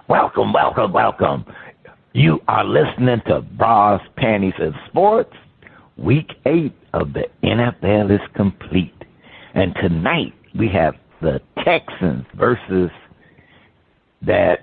Welcome, welcome, welcome. You are listening to Bras, Panties and Sports. Week 8 of the NFL is complete. And tonight we have the Texans versus that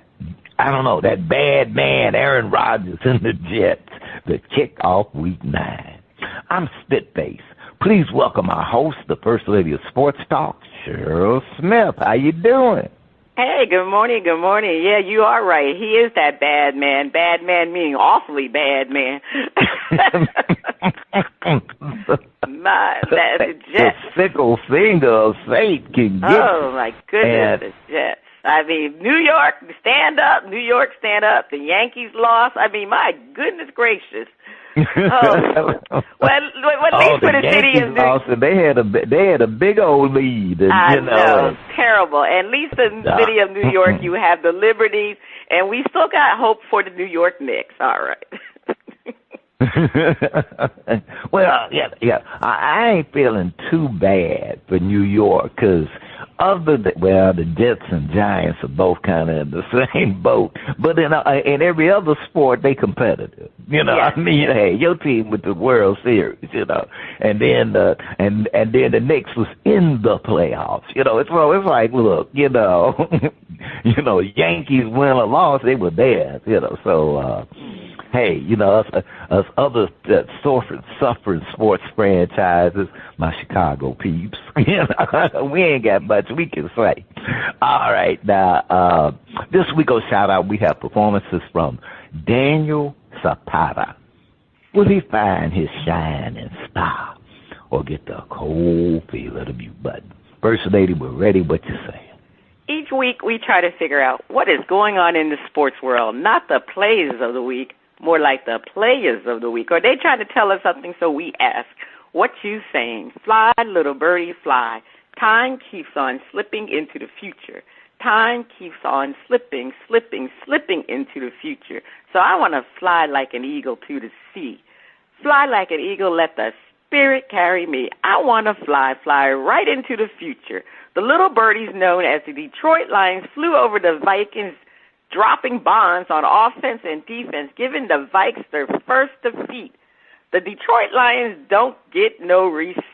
bad man, Aaron Rodgers and the Jets, to kick off Week 9. I'm Spitface. Please welcome our host, the First Lady of Sports Talk, Cheryl Smith. How you doing? Hey, good morning, good morning. Yeah, you are right. He is that bad man. Bad man meaning awfully bad man. That's the Jets. The sickle finger of fate can get. Oh, my goodness, the Jets. I mean, New York, stand up. New York, stand up. The Yankees lost. I mean, my goodness gracious. Oh. Well, at least for the city of New York, they had a big old lead. And, I know, terrible. At least in the city of New York, you have the Liberties, and we still got hope for the New York Knicks. All right. Well, yeah. I ain't feeling too bad for New York because the Jets and Giants are both kind of in the same boat. But in every other sport, they competitive. You know, yes. I mean, hey, your team with the World Series, you know, and then the Knicks was in the playoffs. You know, it's like, look, you know, Yankees win or loss, they were there. You know, so. Hey, you know, us other suffering sports franchises, my Chicago peeps, you know, we ain't got much we can say. All right, now, this week on Shout Out, we have performances from Daniel Zapata. Will he find his shine and style or get the cold feel of the mute button? First Lady, we're ready. What you say? Each week we try to figure out what is going on in the sports world, not the plays of the week, more like the players of the week. Are they trying to tell us something? So we ask, what you saying? Fly, little birdie, fly. Time keeps on slipping into the future. Time keeps on slipping into the future. So I want to fly like an eagle to the sea. Fly like an eagle, let the spirit carry me. I want to fly right into the future. The little birdies known as the Detroit Lions flew over the Vikings, dropping bombs on offense and defense, giving the Vikes their first defeat. The Detroit Lions don't get no respect.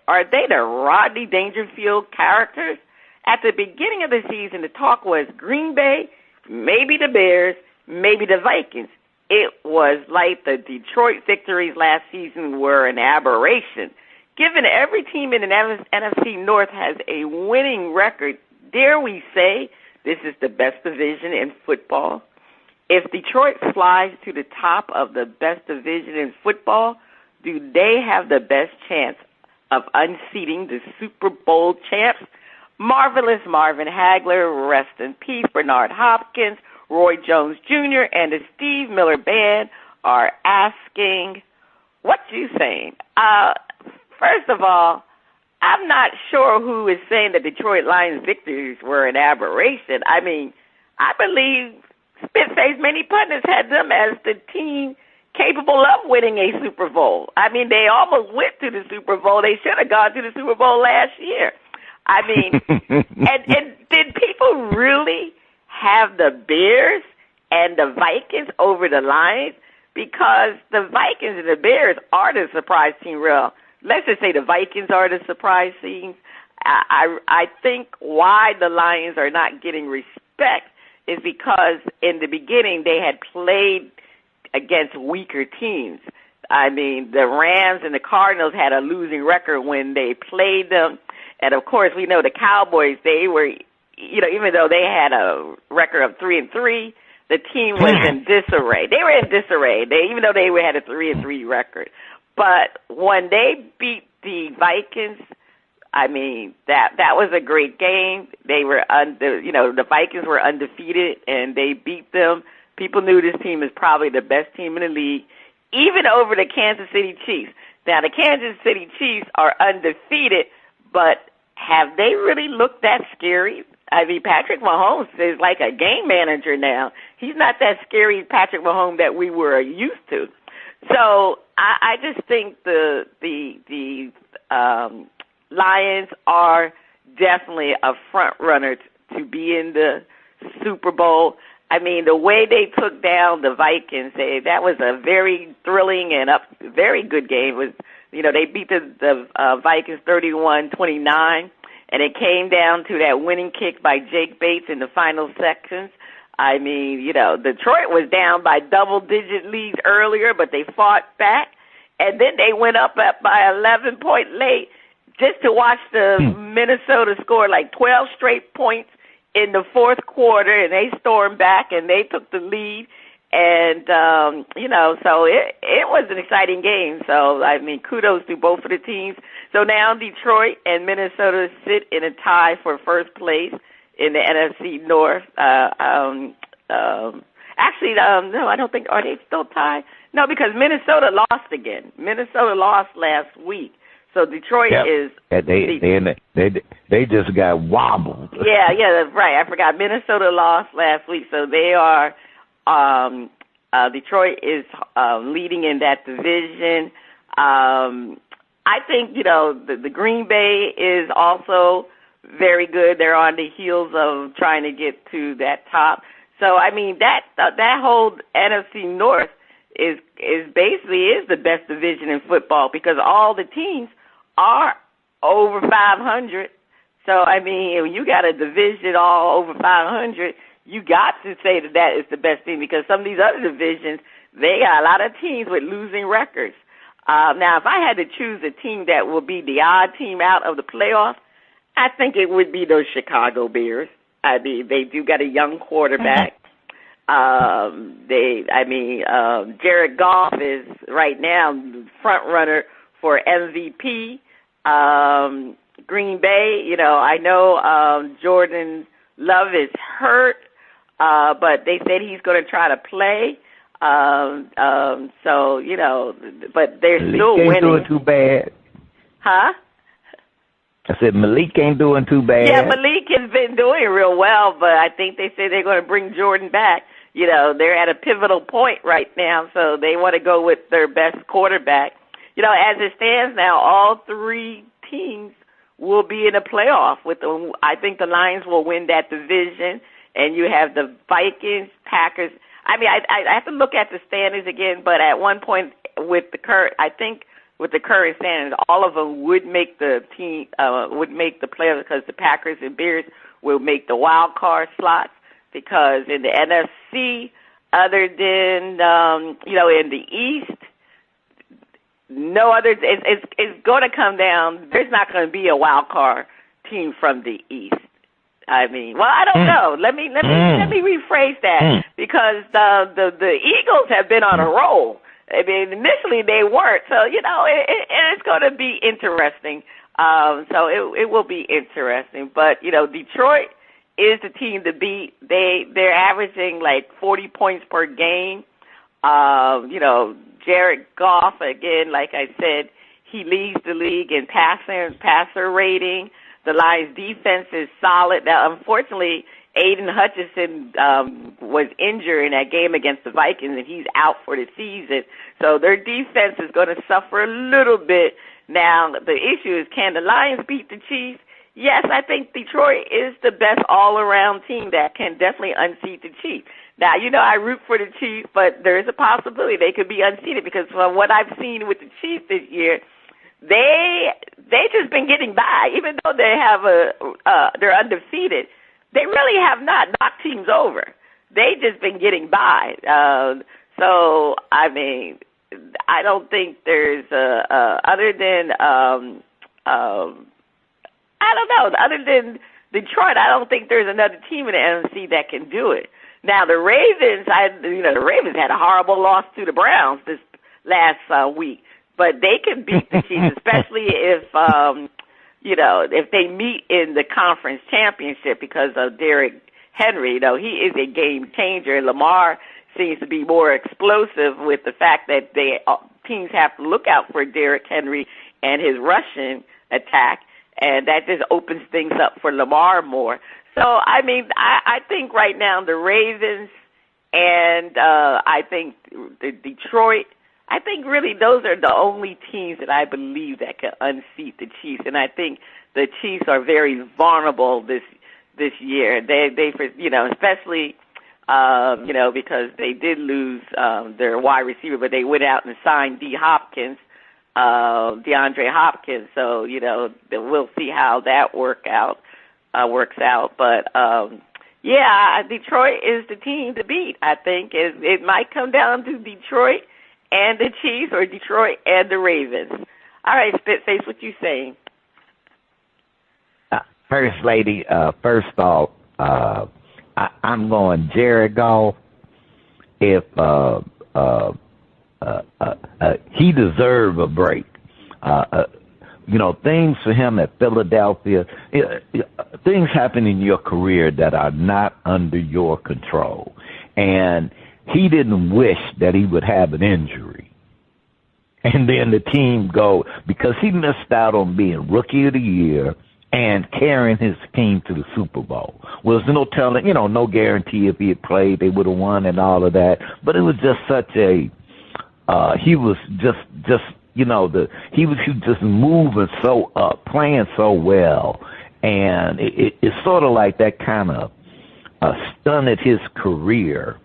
Are they the Rodney Dangerfield characters? At the beginning of the season, the talk was Green Bay, maybe the Bears, maybe the Vikings. It was like the Detroit victories last season were an aberration. Given every team in the NFC North has a winning record, dare we say this is the best division in football? If Detroit flies to the top of the best division in football, do they have the best chance of unseating the Super Bowl champs? Marvelous Marvin Hagler, rest in peace, Bernard Hopkins, Roy Jones Jr., and the Steve Miller Band are asking, what you saying? First of all, I'm not sure who is saying the Detroit Lions victories were an aberration. I mean, I believe Spitface, many pundits had them as the team capable of winning a Super Bowl. I mean, they almost went to the Super Bowl. They should have gone to the Super Bowl last year. I mean, and did people really have the Bears and the Vikings over the Lions? Because the Vikings and the Bears are the surprise team, real. Let's just say the Vikings are the surprise teams. I think why the Lions are not getting respect is because in the beginning they had played against weaker teams. I mean, the Rams and the Cardinals had a losing record when they played them. And, of course, we know the Cowboys, they were, even though they had a record of 3-3, the team was in disarray. They were in disarray, even though they had a 3-3 record. But when they beat the Vikings, I mean, that was a great game. They were the Vikings were undefeated, and they beat them. People knew this team is probably the best team in the league, even over the Kansas City Chiefs. Now, the Kansas City Chiefs are undefeated, but have they really looked that scary? I mean, Patrick Mahomes is like a game manager now. He's not that scary Patrick Mahomes that we were used to. So I just think the Lions are definitely a front runner to be in the Super Bowl. I mean, the way they took down the Vikings, that was a very thrilling and very good game. It was, they beat the Vikings 31-29, and it came down to that winning kick by Jake Bates in the final seconds. I mean, Detroit was down by double-digit leads earlier, but they fought back, and then they went up by 11-point late just to watch the Minnesota score like 12 straight points in the fourth quarter, and they stormed back, and they took the lead. And, so it was an exciting game. So, I mean, kudos to both of the teams. So now Detroit and Minnesota sit in a tie for first place in the NFC North. No, I don't think, are they still tied? No, because Minnesota lost again. Minnesota lost last week. So Detroit is. They just got wobbled. Yeah, that's right. I forgot. Minnesota lost last week, so they are. Detroit is leading in that division. I think the Green Bay is also very good. They're on the heels of trying to get to that top. So I mean that whole NFC North is basically the best division in football because all the teams are over 500. So, I mean, when you got a division all over 500, you got to say that is the best team because some of these other divisions, they got a lot of teams with losing records. Now, if I had to choose a team that will be the odd team out of the playoffs, I think it would be those Chicago Bears. I mean, they do got a young quarterback. Jared Goff is right now front runner for MVP. Green Bay, I know Jordan Love is hurt, but they said he's going to try to play. But they're still winning. Malik ain't doing too bad. Huh? I said Malik ain't doing too bad. Yeah, Malik has been doing real well, but I think they say they're going to bring Jordan back. They're at a pivotal point right now, so they want to go with their best quarterback. As it stands now, all three teams will be in a playoff. I think the Lions will win that division, and you have the Vikings, Packers. I mean, I have to look at the standings again, but at one point with the current standings, all of them would make the playoffs because the Packers and Bears will make the wild card slots. Because in the NFC, other than in the East. No other. It's going to come down. There's not going to be a wild card team from the East. I mean, well, I don't know. Let me rephrase that because the Eagles have been on a roll. I mean, initially they weren't, so it's going to be interesting. So it will be interesting. But Detroit is the team to beat. They're averaging like 40 points per game. Jared Goff, again, like I said, he leads the league in passer rating. The Lions' defense is solid. Now, unfortunately, Aiden Hutchinson was injured in that game against the Vikings, and he's out for the season. So their defense is going to suffer a little bit. Now, the issue is, can the Lions beat the Chiefs? Yes, I think Detroit is the best all-around team that can definitely unseat the Chiefs. Now, I root for the Chiefs, but there is a possibility they could be unseated because from what I've seen with the Chiefs this year, they just been getting by. Even though they have they're undefeated, they really have not knocked teams over. They just been getting by. So, I mean, I don't think there's other than I don't know. Other than Detroit, I don't think there's another team in the NFC that can do it. Now, the Ravens, the Ravens had a horrible loss to the Browns this last week, but they can beat the Chiefs, especially if they meet in the conference championship because of Derrick Henry. He is a game changer, and Lamar seems to be more explosive with the fact that teams have to look out for Derrick Henry and his rushing attack. And that just opens things up for Lamar more. So, I mean, I think right now the Ravens and I think the Detroit, I think really those are the only teams that I believe that can unseat the Chiefs. And I think the Chiefs are very vulnerable this year. They especially because they did lose their wide receiver, but they went out and signed DeAndre Hopkins. So, we'll see how that works out. But, Detroit is the team to beat. I think it might come down to Detroit and the Chiefs or Detroit and the Ravens. All right, Spitface, what you saying? First lady, first off, I'm going Jared Goff. If he deserves a break. Things for him at Philadelphia, things happen in your career that are not under your control. And he didn't wish that he would have an injury. And then the team because he missed out on being Rookie of the Year and carrying his team to the Super Bowl. Well, there's no telling, no guarantee if he had played, they would have won and all of that. But it was just such a, he was just he was just moving so up, playing so well. And it's sort of like that kind of stunted his career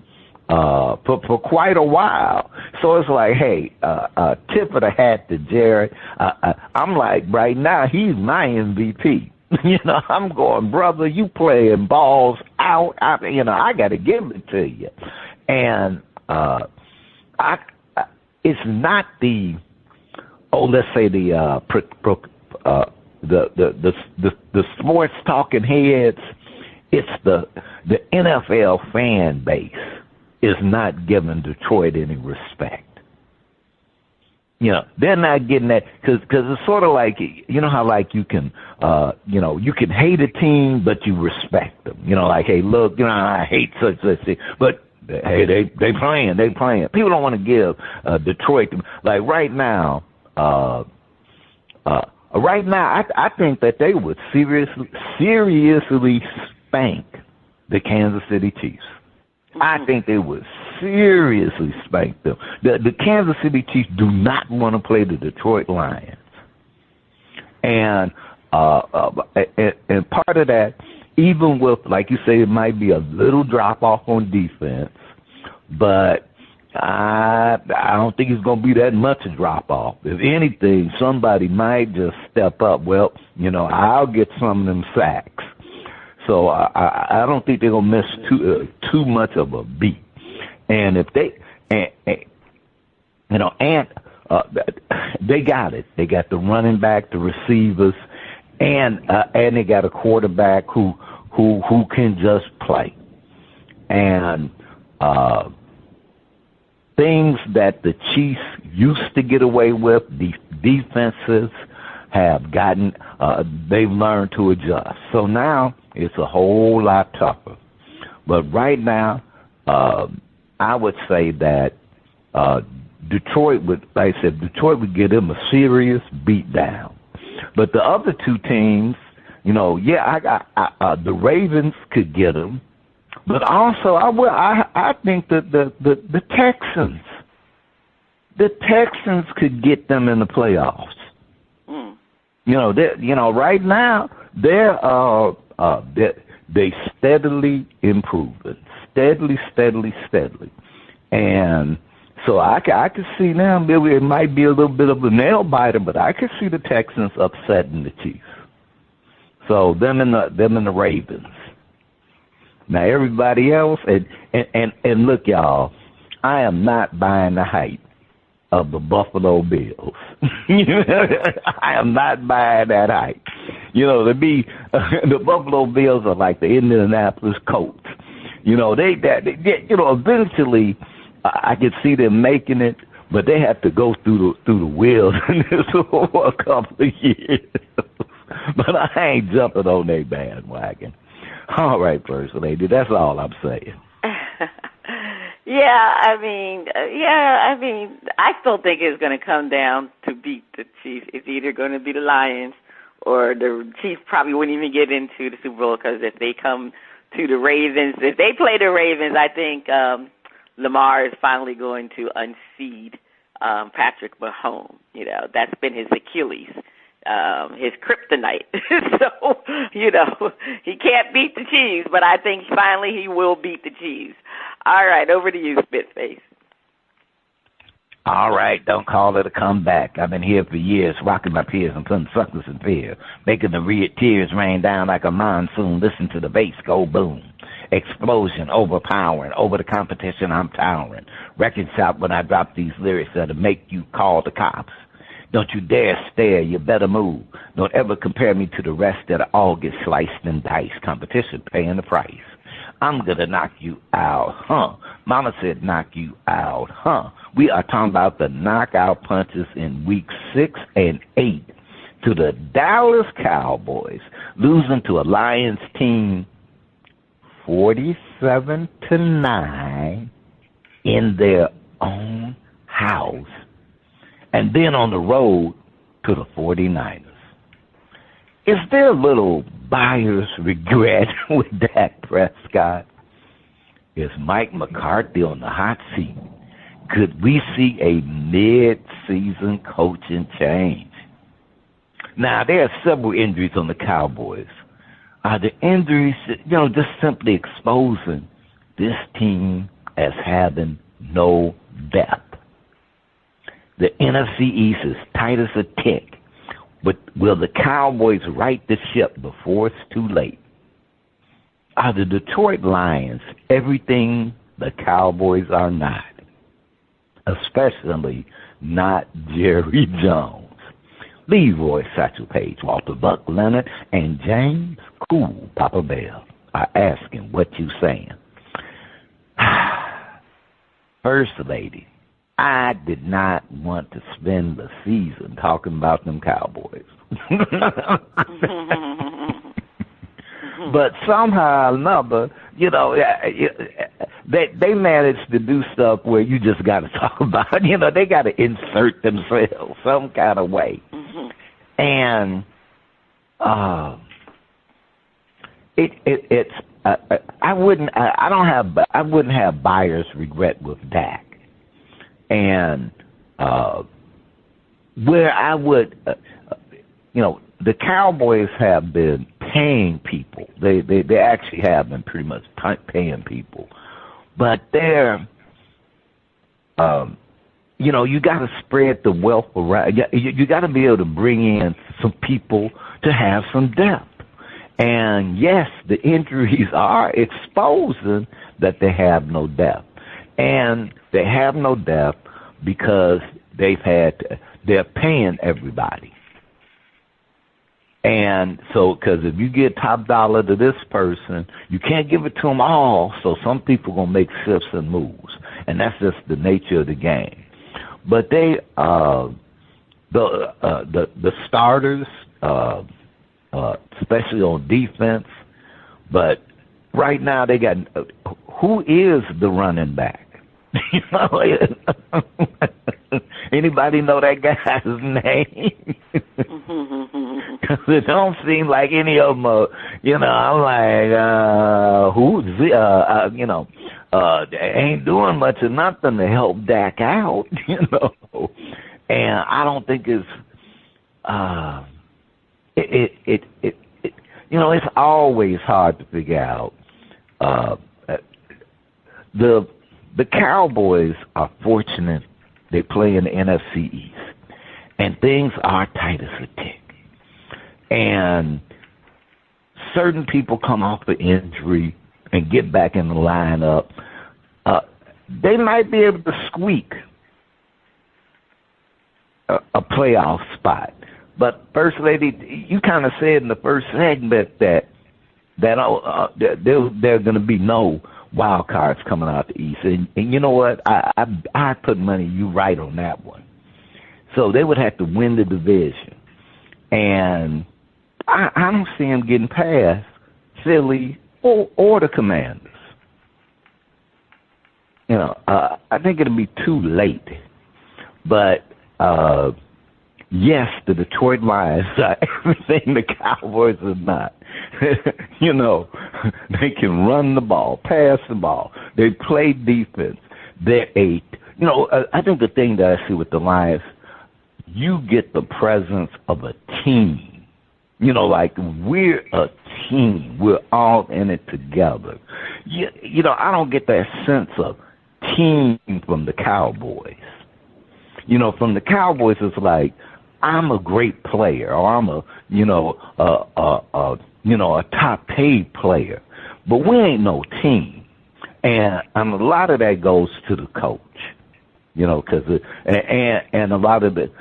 for quite a while. So it's like, hey, tip of the hat to Jared. I'm like, right now, he's my MVP. I'm going, brother, you playing balls out. I got to give it to you. And it's not the, let's say the sports talking heads. It's the NFL fan base is not giving Detroit any respect. They're not getting that because it's sort of like, how like you can, you can hate a team, but you respect them. Like, hey, look, I hate such thing, but hey, they playing. People don't want to give Detroit, like right now, I think that they would seriously spank the Kansas City Chiefs. I think they would seriously spank them. The Kansas City Chiefs do not want to play the Detroit Lions. And part of that, even with, like you say, it might be a little drop-off on defense, but I don't think it's going to be that much a drop-off. If anything, somebody might just step up. Well, I'll get some of them sacks. So I don't think they're going to miss too much of a beat. And if they, they got it. They got the running back, the receivers, and they got a quarterback who can just play. And things that the Chiefs used to get away with, the defenses have gotten, they've learned to adjust. So now it's a whole lot tougher. But right now, I would say that Detroit would, like I said, Detroit would give them a serious beat down. But the other two teams, the Ravens could get them. But also, I think that the Texans could get them in the playoffs. Right now they steadily improving, steadily, and so I could see now maybe it might be a little bit of a nail biter, but I could see the Texans upsetting the Chiefs. So them and the Ravens. Now everybody else, and look, y'all, I am not buying the hype of the Buffalo Bills. I am not buying that hype. The Buffalo Bills are like the Indianapolis Colts. They eventually I could see them making it, but they have to go through the wilderness for a couple of years. But I ain't jumping on their bandwagon. All right, First Lady, that's all I'm saying. I still think it's going to come down to beat the Chiefs. It's either going to be the Lions or the Chiefs probably wouldn't even get into the Super Bowl because if they come to the Ravens, if they play the Ravens, I think Lamar is finally going to unseat Patrick Mahomes. That's been his Achilles. His kryptonite. So, he can't beat the Chiefs, but I think finally he will beat the Chiefs. All right, over to you, Spitface. All right, don't call it a comeback. I've been here for years, rocking my peers and putting suckers in fear, making the red tears rain down like a monsoon. Listen to the bass go boom. Explosion, overpowering, over the competition I'm towering. Record shop when I drop these lyrics that'll make you call the cops. Don't you dare stare, you better move. Don't ever compare me to the rest that all get sliced and diced. Competition paying the price. I'm gonna knock you out, huh? Mama said knock you out, huh? We are talking about the knockout punches in week 6 and 8 to the Dallas Cowboys, losing to a Lions team 47-9 in their own house, and then on the road to the 49ers. Is there a little buyer's regret with Dak Prescott? Is Mike McCarthy on the hot seat? Could we see a mid-season coaching change? Now, there are several injuries on the Cowboys. Are the injuries, just simply exposing this team as having no depth? The NFC East is tight as a tick. But will the Cowboys right the ship before it's too late? Are the Detroit Lions everything the Cowboys are not? Especially not Jerry Jones. Leroy Satchel Page, Walter Buck Leonard, and James Cool Papa Bell are asking what you saying. First Lady, I did not want to spend the season talking about them Cowboys. But somehow or another, they managed to do stuff where you just got to talk about it. They got to insert themselves some kind of way. Mm-hmm. And I wouldn't have buyer's regret with Dak. And where I would, the Cowboys have been paying people. They actually have been pretty much paying people. But they're, you got to spread the wealth around. You got to be able to bring in some people to have some depth. And yes, the injuries are exposing that they have no depth. And they have no depth because they're paying everybody. And so, because if you get top dollar to this person, you can't give it to them all, so some people going to make shifts and moves. And that's just the nature of the game. But they, the starters, especially on defense, but right now they got, who is the running back? Anybody know that guy's name? Because it don't seem like any of them are, I'm like, who's, they ain't doing much or nothing to help Dak out, And I don't think it's, it's always hard to figure out. The Cowboys are fortunate they play in the NFC East, and things are tight as a tick. And certain people come off the injury and get back in the lineup. They might be able to squeak a playoff spot. But First Lady, you kind of said in the first segment that there are going to be no wild cards coming out the East. And you know what? I put money you right on that one. So they would have to win the division. And I don't see them getting past Philly or the Commanders. I think it'll be too late. But, yes, the Detroit Lions are everything the Cowboys are not. They can run the ball, pass the ball. They play defense. They're I think the thing that I see with the Lions, you get the presence of a team. Like we're a team. We're all in it together. I don't get that sense of team from the Cowboys. From the Cowboys, it's like, I'm a great player, or I'm a top paid player, but we ain't no team, and a lot of that goes to the coach, because and a lot of that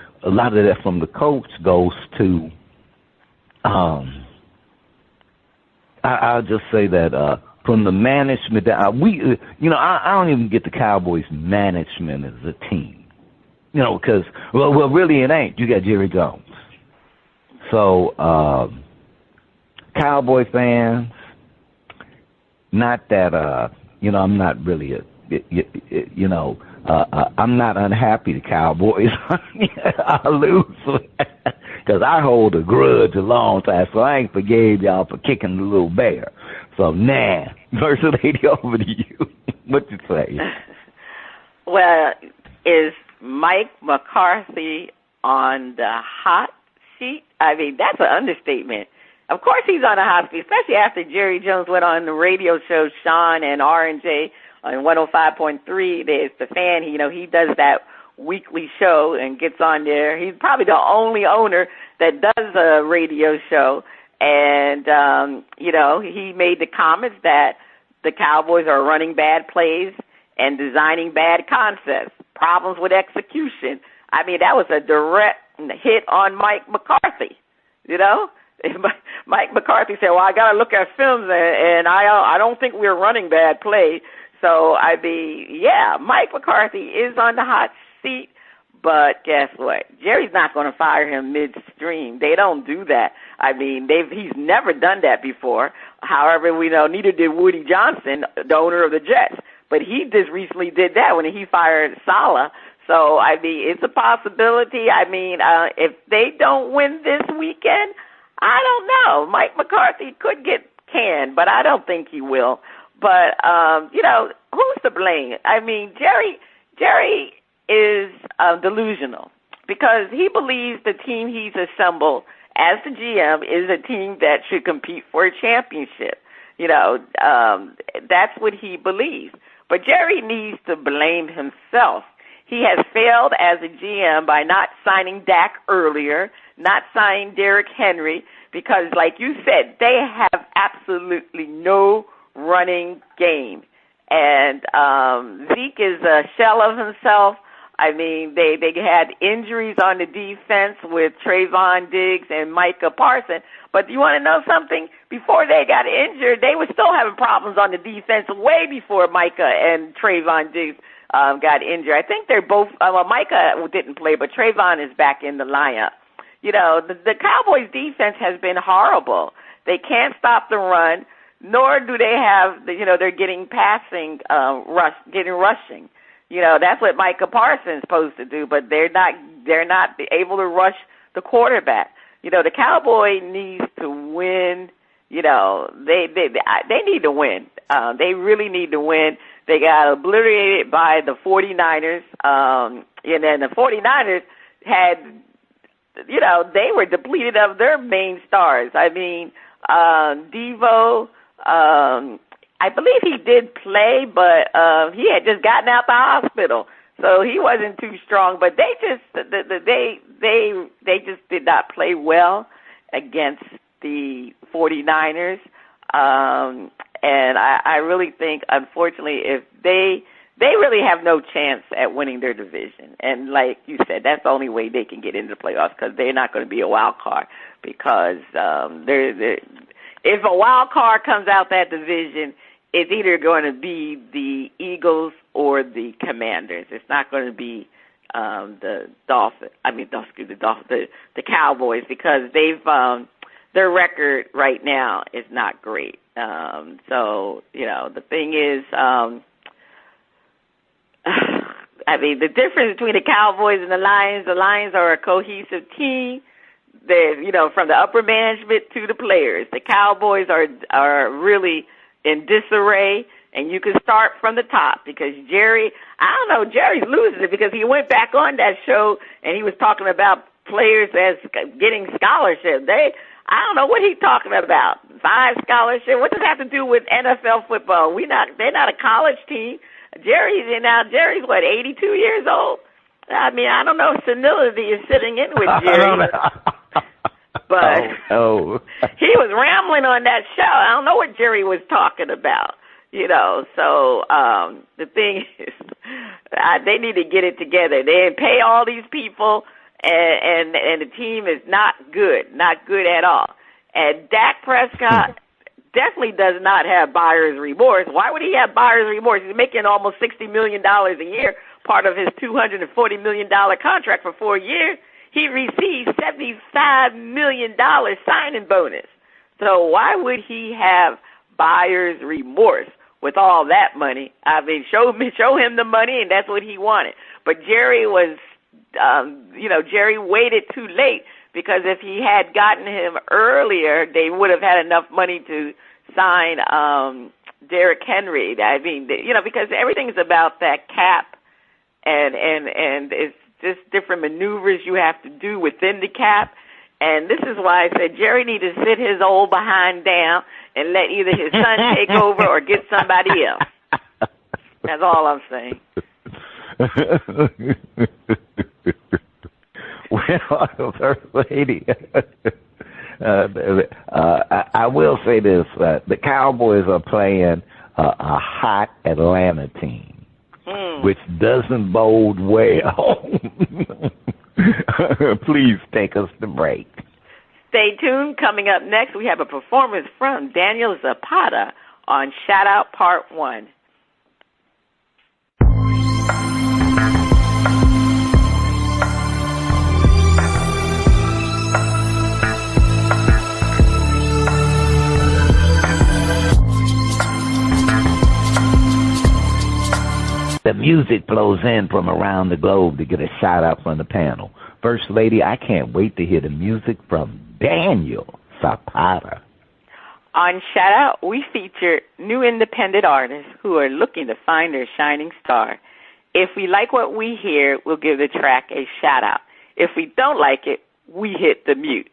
from the coach goes to, I'll just say that from the management that I don't even get the Cowboys management as a team. Because, well, really it ain't. You got Jerry Jones. So, Cowboy fans, not that, I'm not really I'm not unhappy the Cowboys. I lose. Because I hold a grudge a long time, so I ain't forgave y'all for kicking the little bear. So, First Lady, over to you. What you say? Well, is Mike McCarthy on the hot seat? I mean, that's an understatement. Of course he's on the hot seat, especially after Jerry Jones went on the radio show, Sean and R&J on 105.3. There's the fan. He does that weekly show and gets on there. He's probably the only owner that does a radio show. And, he made the comments that the Cowboys are running bad plays and designing bad concepts, problems with execution. I mean, that was a direct hit on Mike McCarthy, Mike McCarthy said, well, I got to look at films, and I don't think we're running bad play. So, Mike McCarthy is on the hot seat, but guess what? Jerry's not going to fire him midstream. They don't do that. I mean, he's never done that before. However, we know neither did Woody Johnson, the owner of the Jets. But he just recently did that when he fired Saleh. So, it's a possibility. If they don't win this weekend, I don't know. Mike McCarthy could get canned, but I don't think he will. But, who's to blame? Jerry is delusional because he believes the team he's assembled as the GM is a team that should compete for a championship. That's what he believes. But Jerry needs to blame himself. He has failed as a GM by not signing Dak earlier, not signing Derrick Henry, because, like you said, they have absolutely no running game. And Zeke is a shell of himself. They had injuries on the defense with Trayvon Diggs and Micah Parsons. But you want to know something? Before they got injured, they were still having problems on the defense way before Micah and Trayvon Diggs got injured. I think they're both Micah didn't play, but Trayvon is back in the lineup. The Cowboys' defense has been horrible. They can't stop the run, nor do they have, they're getting rushing. That's what Micah Parsons is supposed to do, but they're not able to rush the quarterback. The Cowboy needs to win. They need to win. They really need to win. They got obliterated by the 49ers. And then the 49ers had, they were depleted of their main stars. Devo, I believe he did play, but he had just gotten out the hospital, so he wasn't too strong. But they just did not play well against the 49ers, and I really think, unfortunately, if they really have no chance at winning their division. And like you said, that's the only way they can get into the playoffs, because they're not going to be a wild card, because if a wild card comes out that division, it's either going to be the Eagles or the Commanders. It's not going to be the Cowboys, because they've their record right now is not great. So the thing is, the difference between the Cowboys and the Lions are a cohesive team. From the upper management to the players. The Cowboys are really in disarray, and you can start from the top, because Jerry's losing it, because he went back on that show and he was talking about players as getting scholarships. I don't know what he's talking about. 5 scholarship. What does that have to do with NFL football? They're not a college team. Jerry's what, 82 years old? I mean, I don't know if senility is sitting in with Jerry. But he was rambling on that show. I don't know what Jerry was talking about. So the thing is, they need to get it together. They pay all these people, and the team is not good at all. And Dak Prescott definitely does not have buyer's remorse. Why would he have buyer's remorse? He's making almost $60 million a year, part of his $240 million contract for 4 years. He received $75 million signing bonus. So why would he have buyer's remorse with all that money? I mean, show him the money, and that's what he wanted. But Jerry was, Jerry waited too late, because if he had gotten him earlier, they would have had enough money to sign Derrick Henry. I mean, because everything's about that cap, and it's just different maneuvers you have to do within the cap. And this is why I said Jerry need to sit his old behind down and let either his son take over or get somebody else. That's all I'm saying. Well, First Lady, I will say this. The Cowboys are playing a hot Atlanta team, which doesn't bode well. Please take us to break. Stay tuned. Coming up next, we have a performance from Daniel Zapata on Shout Out Part 1. The music flows in from around the globe to get a shout out from the panel. First Lady, I can't wait to hear the music from Daniel Zapata. On Shout Out, we feature new independent artists who are looking to find their shining star. If we like what we hear, we'll give the track a shout out. If we don't like it, we hit the mute.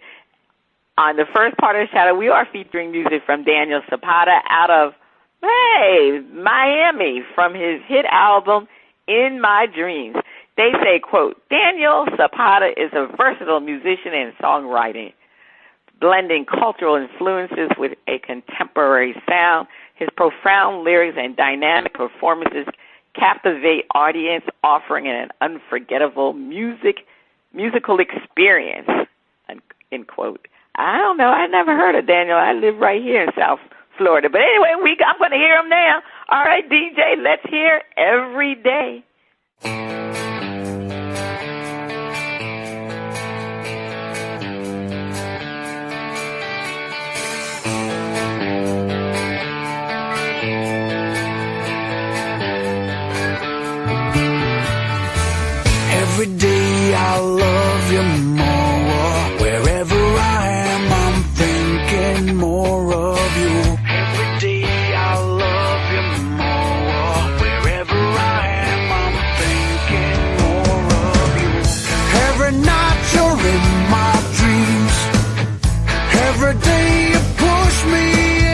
On the first part of the shout out, we are featuring music from Daniel Zapata out of Miami, from his hit album, In My Dreams. They say, quote, Daniel Zapata is a versatile musician and songwriter, blending cultural influences with a contemporary sound. His profound lyrics and dynamic performances captivate audience, offering an unforgettable musical experience, end quote. I don't know. I never heard of Daniel. I live right here in South Florida. But anyway, I'm going to hear him now. All right, DJ, let's hear Every Day. Every day I love you more. Wherever I am, I'm thinking more of you. Every day I love you more. Wherever I am, I'm thinking more of you. Every night you're in my dreams. Every day you push me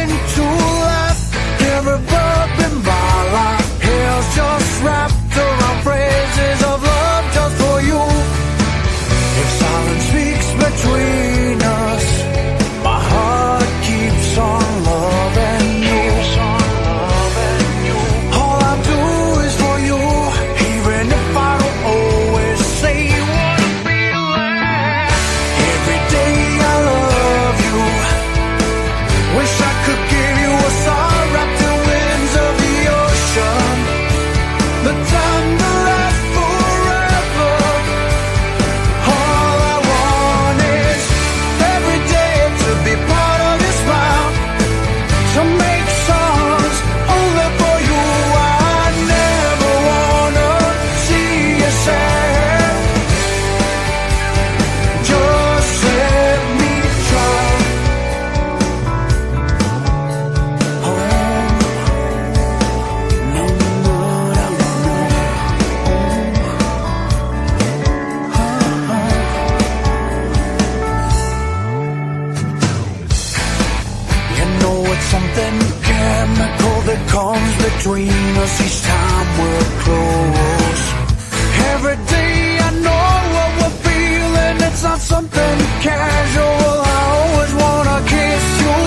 into life. Every verb in my life is just wrapped around phrases of love just for you. between us each time we're close. Every day I know what we're feeling, it's not something casual. I always wanna kiss you.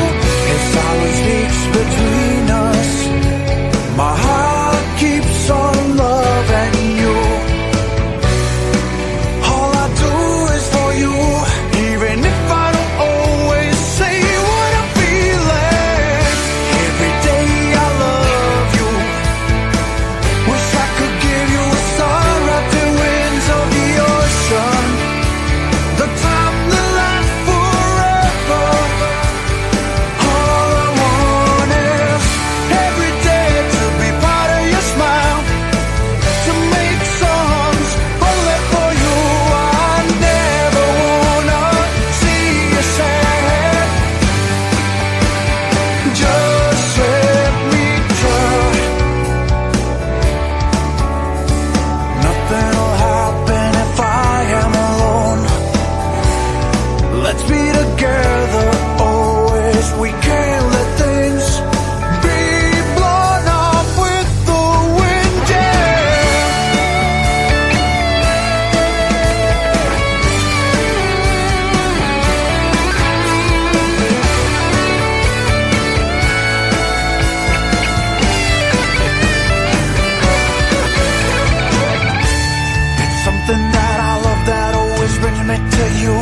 If silence speaks between us, my heart keeps on loving you. All I do is for you, even if I don't always say what I'm feeling. Every day I love you. Wish I could give you a sun wrapped in winds of the ocean. The time that lasts forever. All I want is every day to be part of your smile, to make songs only for you. I never wanna see you sad. Just let me try. Nothing will happen if I am alone. Let's be together always. We can't let things be blown off with the wind, yeah. It's something that I love that always brings me to you,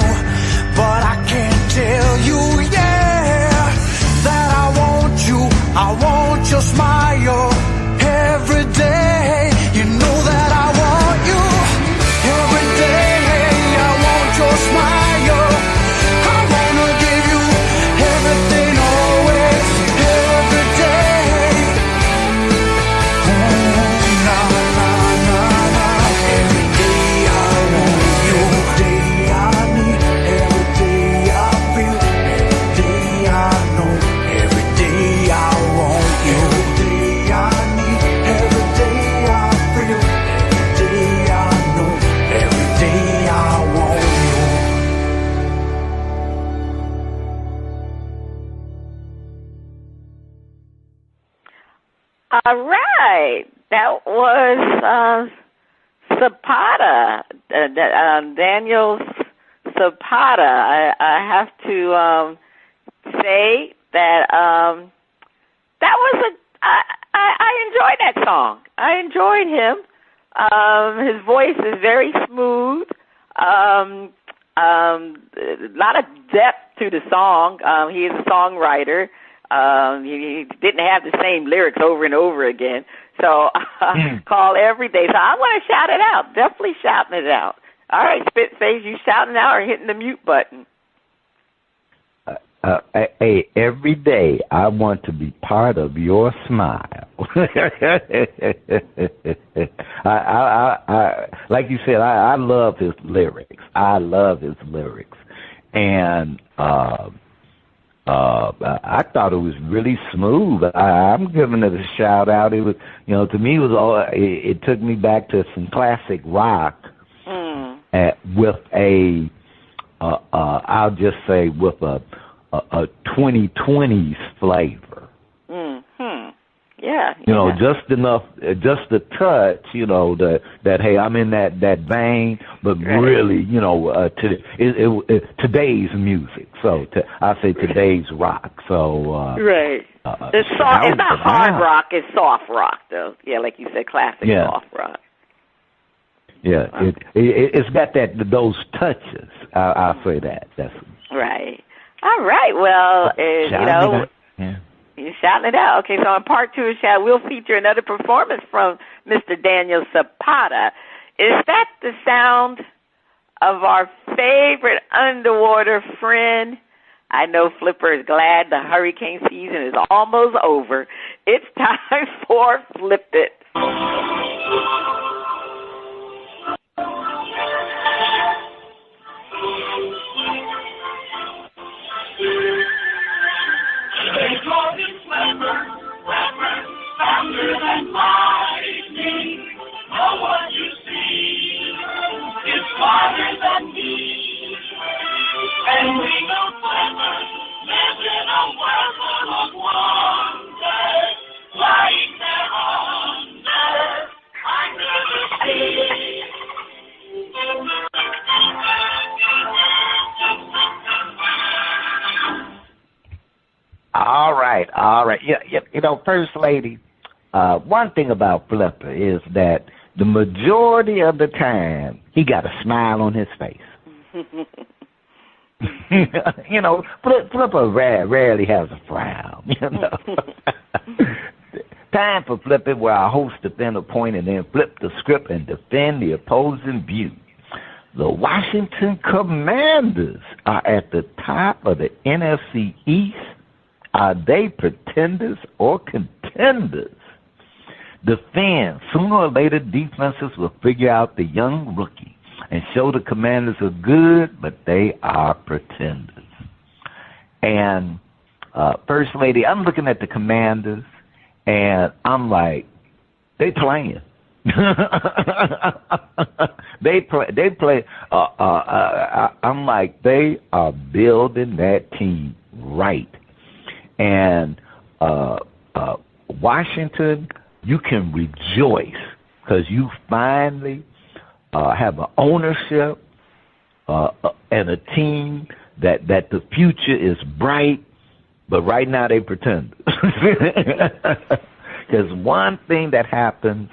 but I can't tell you, yeah, that I want you. I want your smile every day. You know that I want you every day. I want your smile. I wanna give you everything always, every day. Na, na, na, na. Every day I want you. Every day I need. Every day I feel. Every day I know. Every day I want you. Every day I need. Every day I feel. Every day I know. Every day I want you. All right. That was Zapata, Daniel Zapata. I have to say that that was I enjoyed that song. I enjoyed him. His voice is very smooth. A lot of depth to the song. He is a songwriter. He didn't have the same lyrics over and over again. So call every day. So I want to shout it out. Definitely shouting it out. All right, Spitface, you shouting out or hitting the mute button? Hey, every day I want to be part of your smile. I like you said, I love his lyrics. I love his lyrics, and I thought it was really smooth. I'm giving it a shout out. It was, to me, it took me back to some classic rock with I'll just say with a 2020s flavor. Yeah. Just enough, just a touch, that hey, I'm in that vein, but really, today's music. So I say today's rock. So right. It's not hard rock. It's soft rock, though. Yeah, like you said, classic soft rock. Yeah, it's got those touches. I'll say that. That's right. All right. Well, you're shouting it out. Okay, so in part 2 of Shout, we'll feature another performance from Mr. Daniel Zapata. Is that the sound of our favorite underwater friend? I know Flipper is glad the hurricane season is almost over. It's time for Flip It. Faster than lightning, know what you see is smarter than me. And we know clever, live in a world full of wonder, lying there All right. Yeah, First Lady, one thing about Flipper is that the majority of the time he got a smile on his face. Flipper rarely has a frown. Time for Flipping, where our host defend a point and then flip the script and defend the opposing view. The Washington Commanders are at the top of the NFC East. Are they pretenders or contenders? Defend. Sooner or later, defenses will figure out the young rookie and show the Commanders are good, but they are pretenders. And First Lady, I'm looking at the Commanders, and I'm like, they playing. They play. I'm like, they are building that team right. And Washington, you can rejoice because you finally have an ownership and a team that the future is bright, but right now they pretend. Because one thing that happens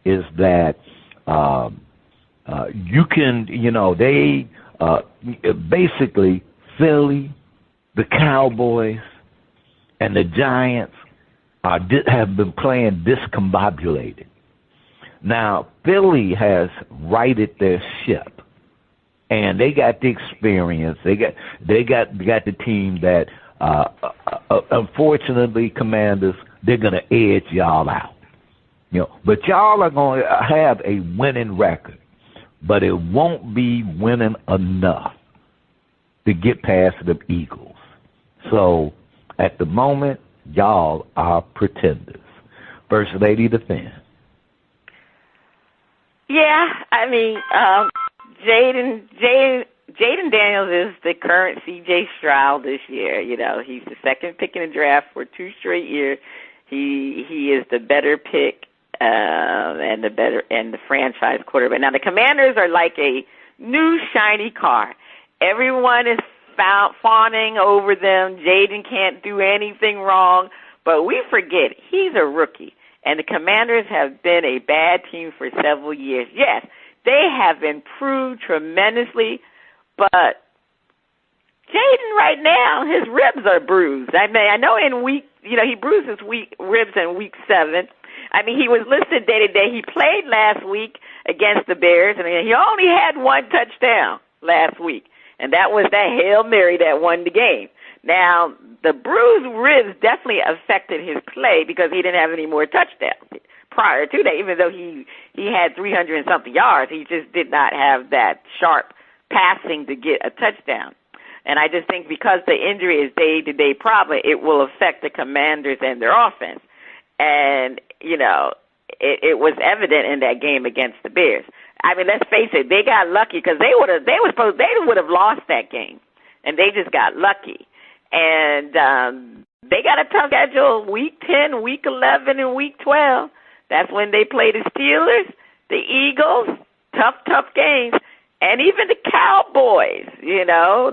is that you can, they basically Philly, the Cowboys, and the Giants have been playing discombobulated. Now, Philly has righted their ship, and they got the experience. They got the team that, unfortunately, Commanders, they're going to edge y'all out. But y'all are going to have a winning record, but it won't be winning enough to get past the Eagles. So, at the moment, y'all are pretenders. First Lady, defend. Yeah, I mean, Jaden Daniels is the current C.J. Stroud this year. He's the second pick in the draft for 2 straight years. He is the better pick and the franchise quarterback. Now the Commanders are like a new shiny car. Everyone is fawning over them. Jaden can't do anything wrong, but we forget he's a rookie. And the Commanders have been a bad team for several years. Yes, they have improved tremendously, but Jaden right now, his ribs are bruised. I mean, I know he bruised his ribs in week 7. I mean, he was listed day-to-day. He played last week against the Bears, and he only had 1 touchdown last week, and that was that Hail Mary that won the game. Now, the bruised ribs definitely affected his play because he didn't have any more touchdowns prior to that. Even though he had 300 and something yards, he just did not have that sharp passing to get a touchdown. And I just think because the injury is day-to-day problem, it will affect the Commanders and their offense. And, it was evident in that game against the Bears. I mean, let's face it, they got lucky because they would have lost that game, and they just got lucky. And they got a tough schedule, week 10, week 11, and week 12. That's when they play the Steelers, the Eagles, tough games, and even the Cowboys, Now,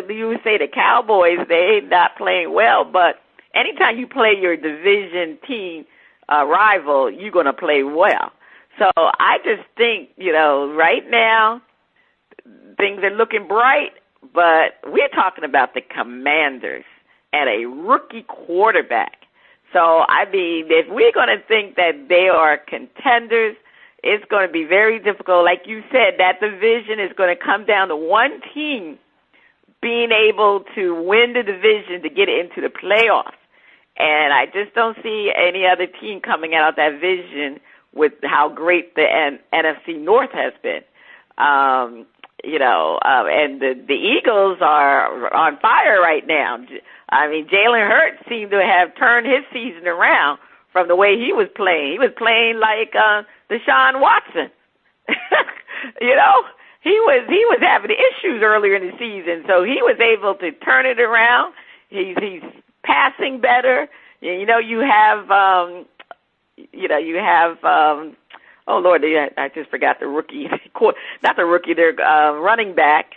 you would say the Cowboys, they not playing well, but anytime you play your division team rival, you're going to play well. So I just think, right now, things are looking bright, but we're talking about the Commanders and a rookie quarterback. So, I mean, if we're going to think that they are contenders, it's going to be very difficult. Like you said, that division is going to come down to one team being able to win the division to get into the playoffs. And I just don't see any other team coming out of that division with how great the NFC North has been. And the Eagles are on fire right now. I mean, Jalen Hurts seemed to have turned his season around from the way he was playing. He was playing like Deshaun Watson. He was having issues earlier in the season, so he was able to turn it around. He's passing better. You have oh Lord, I just forgot the rookie. Not the rookie, their running back.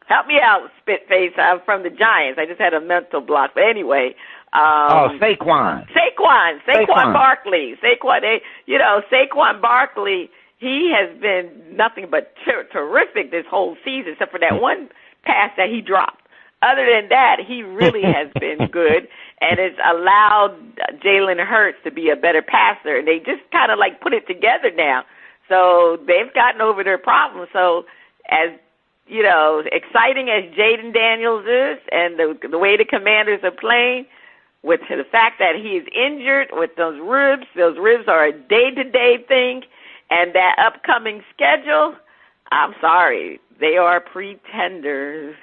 Help me out, Spitface. I'm from the Giants. I just had a mental block. But anyway. Saquon Barkley. Saquon Barkley, he has been nothing but terrific this whole season, except for that one pass that he dropped. Other than that, he really has been good, and it's allowed Jalen Hurts to be a better passer. And they just kind of like put it together now. So they've gotten over their problems. So as exciting as Jaden Daniels is, and the way the Commanders are playing, with the fact that he is injured with those ribs are a day-to-day thing, and that upcoming schedule, I'm sorry, they are pretenders.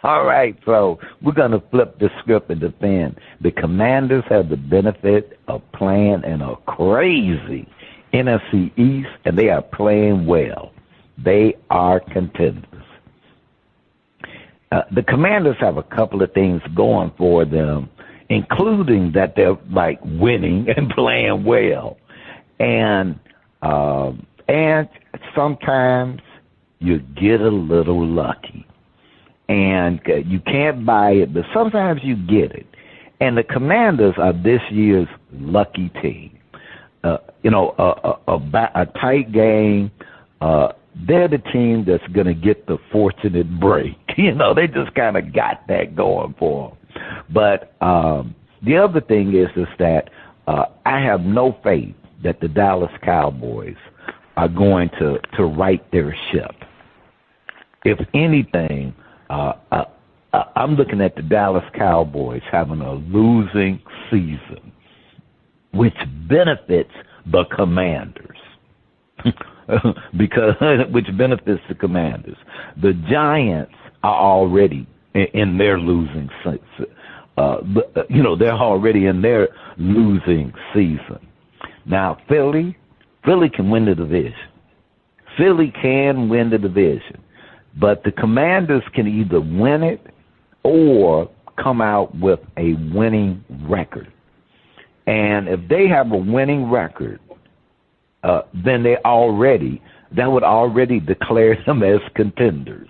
All right, so we're going to flip the script and defend. The Commanders have the benefit of playing in a crazy NFC East, and they are playing well. They are contenders. The Commanders have a couple of things going for them, including that they're like winning and playing well, and sometimes you get a little lucky, and you can't buy it, but sometimes you get it. And the Commanders are this year's lucky team. A tight game. They're the team that's going to get the fortunate break. They just kind of got that going for them. But the other thing is that I have no faith that the Dallas Cowboys are going to right their ship. If anything, I'm looking at the Dallas Cowboys having a losing season, which benefits the Commanders. Which benefits the Commanders. The Giants are already in their losing season. They're already in their losing season. Now, Philly can win the division. Philly can win the division. But the Commanders can either win it or come out with a winning record. And if they have a winning record, then that would already declare them as contenders,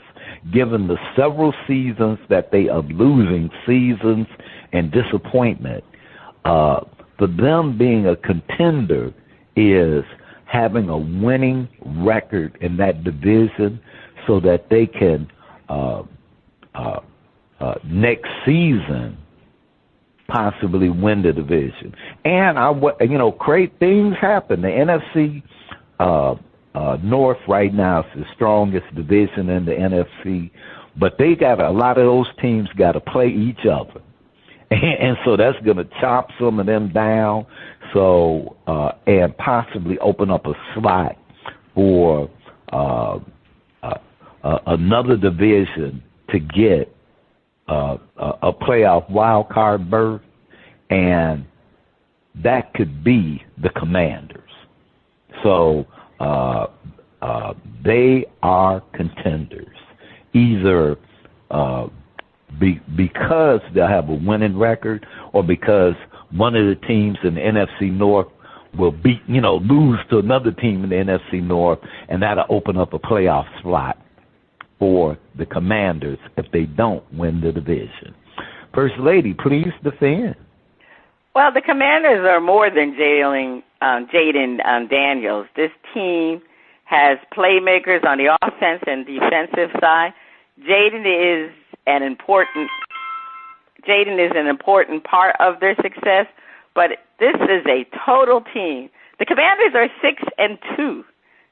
given the several seasons that they of losing seasons and disappointment. For them being a contender is having a winning record in that division, so that they can next season possibly win the division. And great things happen. The NFC North right now is the strongest division in the NFC, but they got a lot of those teams got to play each other, and so that's going to chop some of them down. So and possibly open up a slot for another division to get a playoff wild card berth, and that could be the Commanders. So they are contenders, either because they'll have a winning record, or because one of the teams in the NFC North will lose to another team in the NFC North, and that'll open up a playoff slot for the Commanders if they don't win the division. First Lady, please defend. Well, the Commanders are more than Jaden Daniels. This team has playmakers on the offense and defensive side. Jaden is an important part of their success, but this is a total team. The Commanders are 6-2.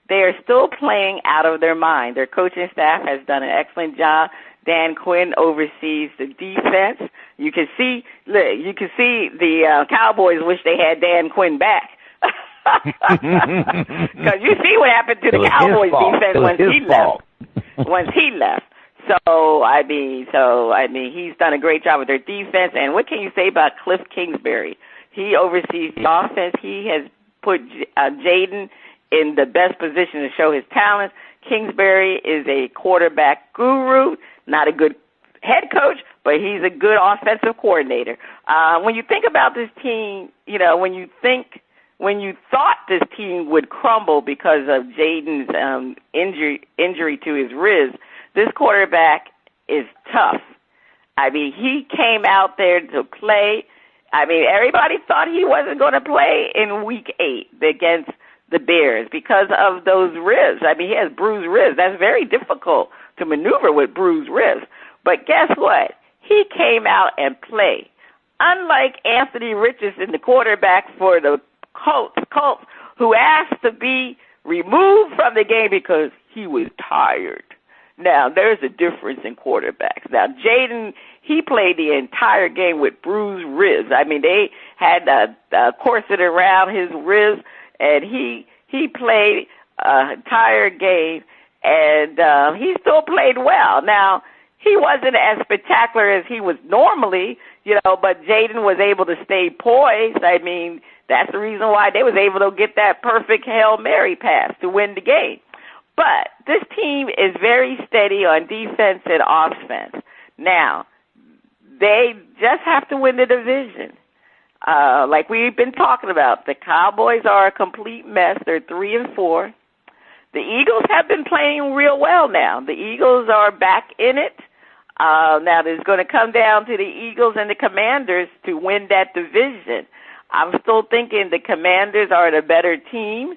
They are still playing out of their mind. Their coaching staff has done an excellent job. Dan Quinn oversees the defense. You can see the Cowboys wish they had Dan Quinn back. Because you see what happened to the Cowboys defense once he left. So I mean, he's done a great job with their defense. And what can you say about Cliff Kingsbury? He oversees the offense. He has put Jaden in the best position to show his talents. Kingsbury is a quarterback guru, not a good head coach, but he's a good offensive coordinator. When you think about this team, when you when you thought this team would crumble because of Jaden's injury to his ribs, this quarterback is tough. I mean, he came out there to play. I mean, everybody thought he wasn't going to play in Week 8 against the Bears because of those ribs. I mean, he has bruised ribs. That's very difficult to maneuver with bruised ribs. But guess what? He came out and played. Unlike Anthony Richardson, the quarterback for the Colts, who asked to be removed from the game because he was tired. Now, there's a difference in quarterbacks. Now, Jaden, he played the entire game with bruised ribs. I mean, they had a corset around his ribs, and he played an entire game, and he still played well. Now, he wasn't as spectacular as he was normally, but Jaden was able to stay poised. I mean, that's the reason why they was able to get that perfect Hail Mary pass to win the game. But this team is very steady on defense and offense. Now, they just have to win the division. Like we've been talking about, the Cowboys are a complete mess. They're 3-4. The Eagles have been playing real well now. The Eagles are back in it. Now, it's going to come down to the Eagles and the Commanders to win that division. I'm still thinking the Commanders are the better team.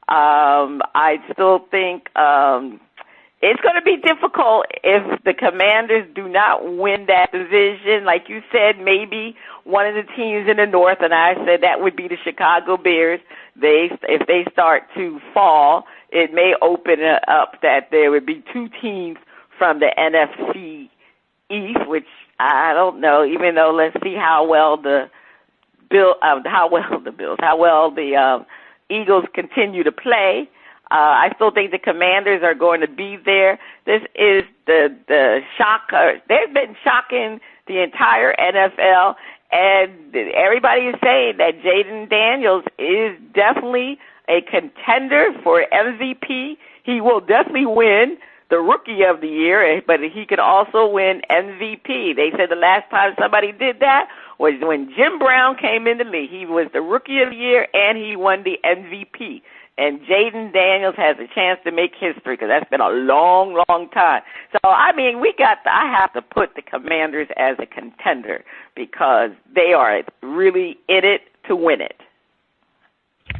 I still think it's going to be difficult if the Commanders do not win that division. Like you said, maybe one of the teams in the North, and I said that would be the Chicago Bears. If they start to fall, it may open up that there would be two teams from the NFC East, which I don't know. Even though, let's see how well the Eagles continue to play. I still think the Commanders are going to be there. This is the shocker. They've been shocking the entire NFL, and everybody is saying that Jaden Daniels is definitely a contender for MVP. He will definitely win the Rookie of the Year, but he can also win MVP. They said the last time somebody did that was when Jim Brown came in the league. He was the Rookie of the Year, and he won the MVP. And Jaden Daniels has a chance to make history because that's been a long, long time. So, I mean, I have to put the Commanders as a contender because they are really in it to win it.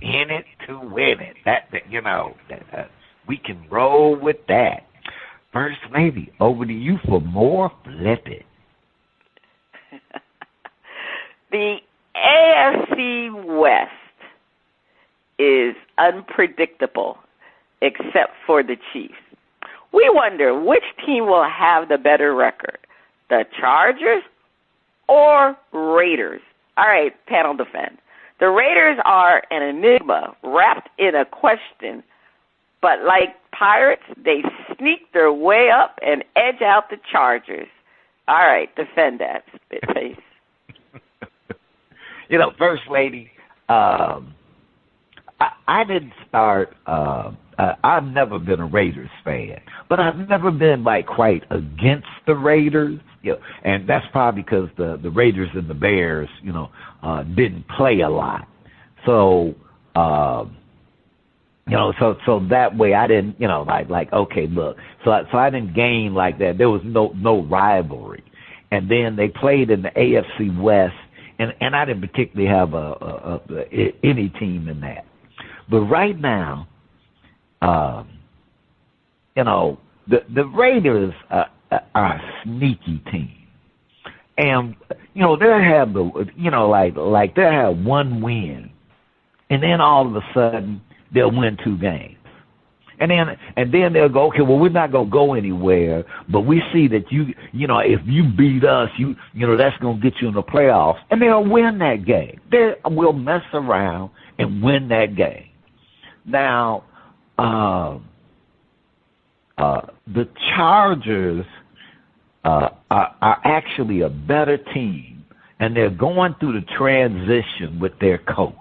In it to win it. We can roll with that. First Lady, over to you for more Flip It. The AFC West is unpredictable except for the Chiefs. We wonder which team will have the better record, the Chargers or Raiders. All right, panel defend. The Raiders are an enigma wrapped in a question, but like Pirates, they sneak their way up and edge out the Chargers. All right, defend that, Spitface. First Lady, I didn't start, I've never been a Raiders fan, but I've never been quite against the Raiders, and that's probably because the Raiders and the Bears, didn't play a lot. So, so that way I didn't, okay, look, so I didn't gain like that. There was no rivalry. And then they played in the AFC West, and I didn't particularly have any team in that. But right now, the Raiders are a sneaky team. And, they'll have they'll have one win, and then all of a sudden they'll win 2 games. And then they'll go, okay, well, we're not going to go anywhere, but we see that if you beat us, that's going to get you in the playoffs. And they'll win that game. We'll mess around and win that game. Now, the Chargers are actually a better team, and they're going through the transition with their coach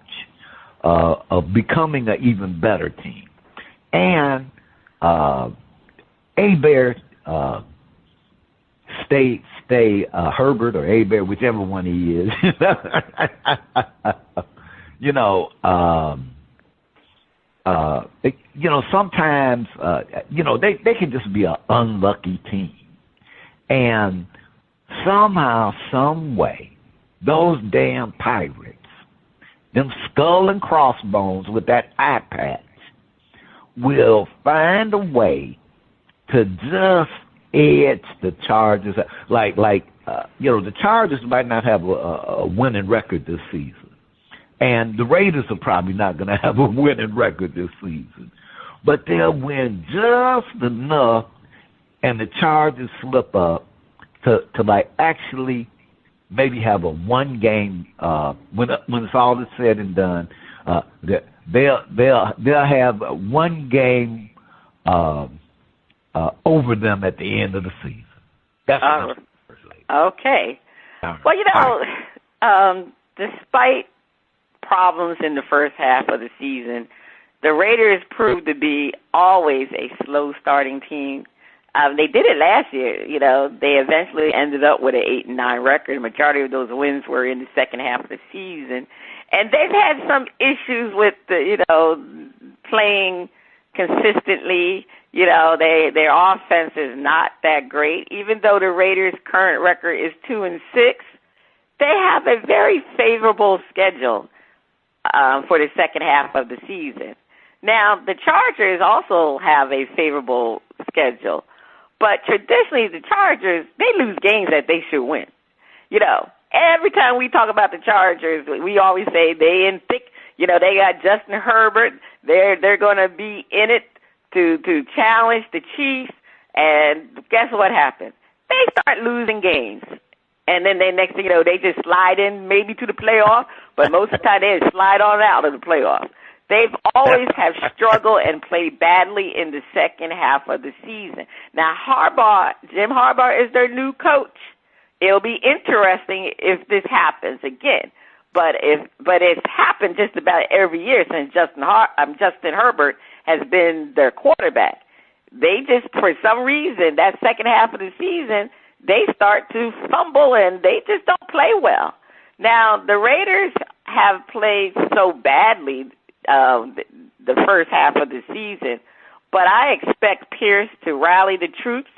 of becoming an even better team. And Bear stay Herbert or Bear, whichever one he is. sometimes, they can just be an unlucky team. And somehow, some way, those damn Pirates, them skull and crossbones with that eye patch, will find a way to just edge the Chargers. The Chargers might not have a winning record this season. And the Raiders are probably not going to have a winning record this season. But they'll win just enough, and the Chargers slip up to actually maybe have a one-game, when it's all is said and done, they'll have one game over them at the end of the season. That's okay. Well, despite problems in the first half of the season, the Raiders proved to be always a slow-starting team. They did it last year. They eventually ended up with an 8-9 record. The majority of those wins were in the second half of the season. And they've had some issues with, playing consistently. Their offense is not that great. Even though the Raiders' current record is 2-6, they have a very favorable schedule for the second half of the season. Now, the Chargers also have a favorable schedule, but traditionally the Chargers, they lose games that they should win. Every time we talk about the Chargers, we always say they in thick. They got Justin Herbert. They're going to be in it to challenge the Chiefs. And guess what happened? They start losing games. And then next thing you know, they just slide in maybe to the playoffs, but most of the time they slide on out of the playoffs. They've always have struggled and played badly in the second half of the season. Now, Jim Harbaugh is their new coach. It'll be interesting if this happens again. But it's happened just about every year since Justin Herbert has been their quarterback. They just, for some reason, that second half of the season, they start to fumble and they just don't play well. Now, the Raiders have played so badly the first half of the season, but I expect Pierce to rally the troops.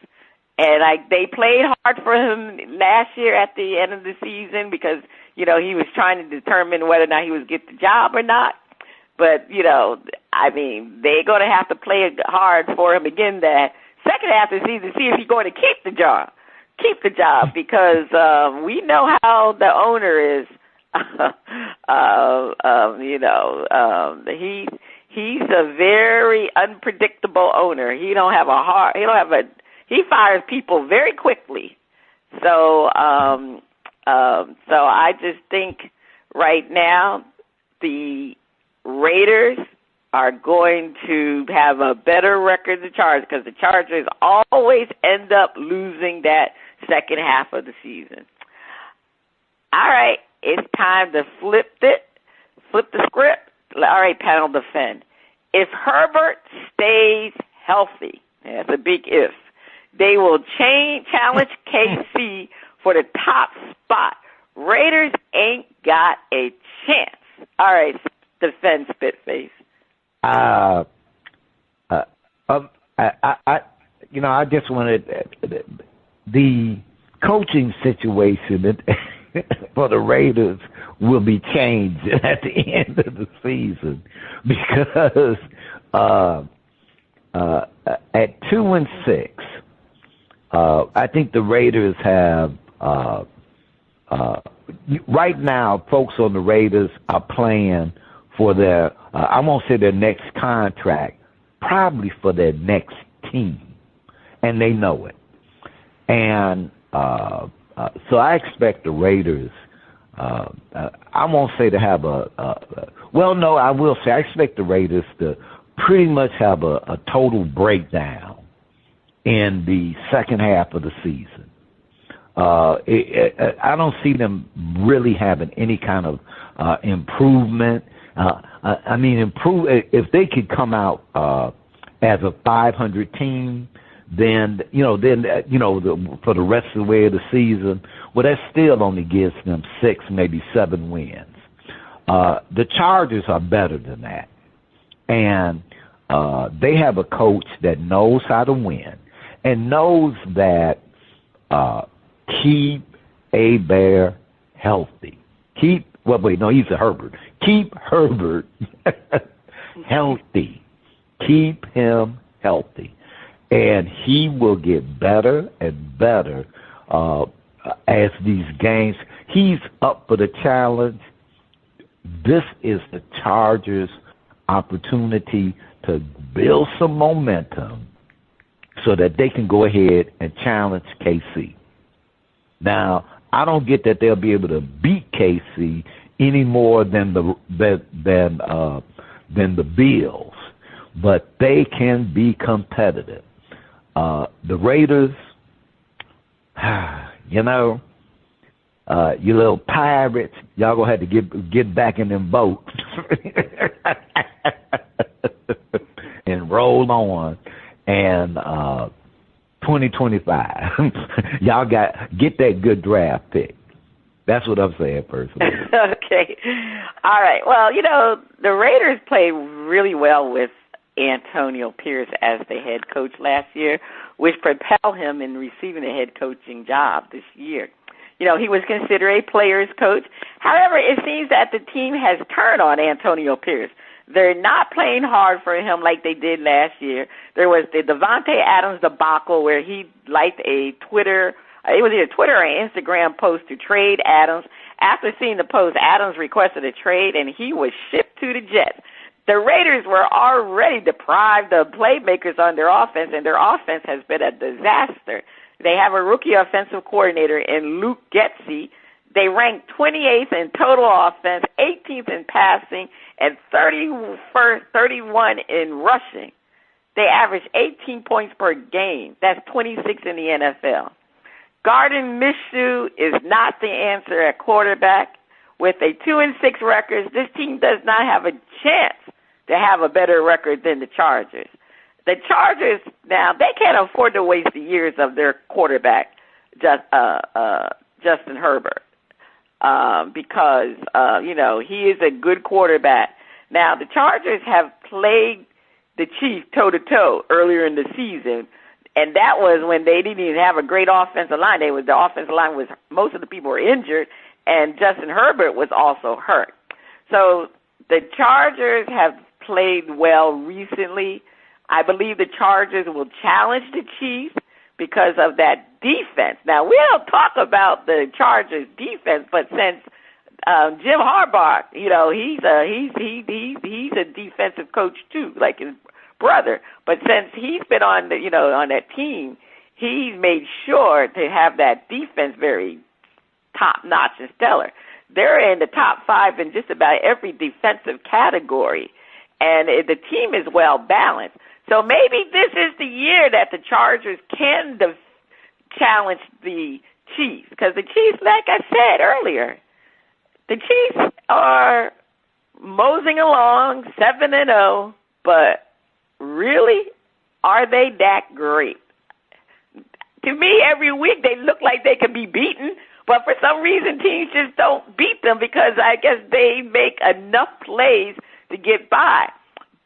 And they played hard for him last year at the end of the season because, he was trying to determine whether or not he would get the job or not. But, they're going to have to play hard for him again that second half of the season to see if he's going to keep the job because we know how the owner is. He's a very unpredictable owner. He fires people very quickly. So I just think right now the Raiders are going to have a better record than the Chargers because the Chargers always end up losing that second half of the season. All right, it's time to flip the script. All right, panel defend. If Herbert stays healthy, that's a big if, they will challenge KC for the top spot. Raiders ain't got a chance. All right, defend Spitface. I just wanted the coaching situation for the Raiders will be changed at the end of the season because at 2-6, I think the Raiders have right now. Folks on the Raiders are playing for their I won't say their next contract, probably for their next team, and they know it. And so I expect the Raiders. I won't say to have I will say I expect the Raiders to pretty much have a total breakdown in the second half of the season. I don't see them really having any kind of improvement. If they could come out as a 500 team, then for the rest of the way of the season, well, that still only gives them 6, maybe 7 wins. The Chargers are better than that. And they have a coach that knows how to win and knows that keep a Bear healthy. He's a Herbert. Keep Herbert healthy. Keep him healthy. And he will get better and better as these games. He's up for the challenge. This is the Chargers' opportunity to build some momentum so that they can go ahead and challenge KC. Now, I don't get that they'll be able to beat KC any more than the Bills, but they can be competitive. The Raiders, you little pirates, y'all gonna have to get back in them boats and roll on. And 2025, y'all get that good draft pick. That's what I'm saying personally. Okay. All right. Well, the Raiders played really well with Antonio Pierce as the head coach last year, which propelled him in receiving the head coaching job this year. He was considered a player's coach. However, it seems that the team has turned on Antonio Pierce. They're not playing hard for him like they did last year. There was the Davante Adams debacle where he liked a Twitter or Instagram post to trade Adams. After seeing the post, Adams requested a trade, and he was shipped to the Jets. The Raiders were already deprived of playmakers on their offense, and their offense has been a disaster. They have a rookie offensive coordinator in Luke Getsy. They ranked 28th in total offense, 18th in passing, and 31 in rushing. They average 18 points per game. That's 26 in the NFL. Gardner Minshew is not the answer at quarterback. With a 2-6 record, this team does not have a chance to have a better record than the Chargers. The Chargers, now, they can't afford to waste the years of their quarterback, Justin Herbert, because, he is a good quarterback. Now, the Chargers have played the Chiefs toe-to-toe earlier in the season, and that was when they didn't even have a great offensive line. The offensive line was, most of the people were injured, and Justin Herbert was also hurt. So the Chargers have played well recently. I believe the Chargers will challenge the Chiefs because of that defense. Now, we don't talk about the Chargers defense, but since Jim Harbaugh, he's a defensive coach too, like his brother. But since he's been on on that team, he's made sure to have that defense very top-notch and stellar. They're in the top 5 in just about every defensive category, and the team is well-balanced. So maybe this is the year that the Chargers can challenge the Chiefs, because the Chiefs, like I said earlier, the Chiefs are moseying along 7-0, but really, are they that great? To me, every week they look like they can be beaten, but for some reason teams just don't beat them because I guess they make enough plays to get by.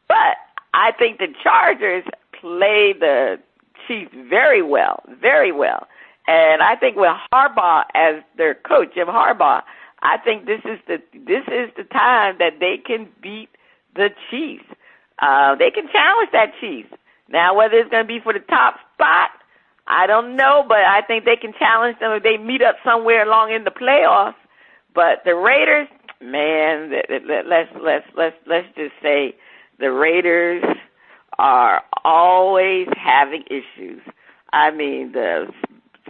But I think the Chargers play the Chiefs very well, very well. And I think with Harbaugh as their coach, Jim Harbaugh, I think this is the time that they can beat the Chiefs. They can challenge that Chiefs. Now, whether it's going to be for the top spot, I don't know, but I think they can challenge them if they meet up somewhere along in the playoffs. But the Raiders, man, let's just say the Raiders are always having issues. I mean, the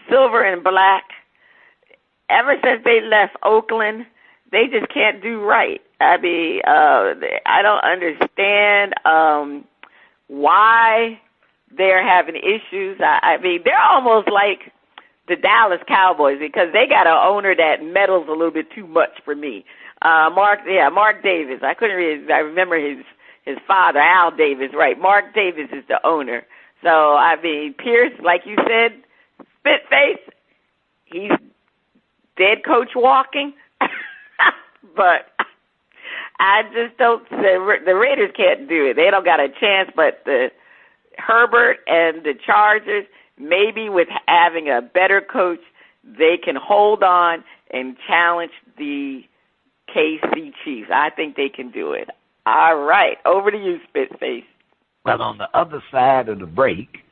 silver and black, ever since they left Oakland, they just can't do right. I mean, I don't understand why they're having issues. I mean, they're almost like the Dallas Cowboys because they got an owner that meddles a little bit too much for me. Mark Davis. I remember his father, Al Davis, right? Mark Davis is the owner. So, I mean, Pierce, like you said, Spitface, he's dead coach walking. But I just don't. The Raiders can't do it. They don't got a chance. But the Herbert and the Chargers, maybe with having a better coach, they can hold on and challenge the KC Chiefs. I think they can do it. All right, over to you, Spitface. Well, on the other side of the break,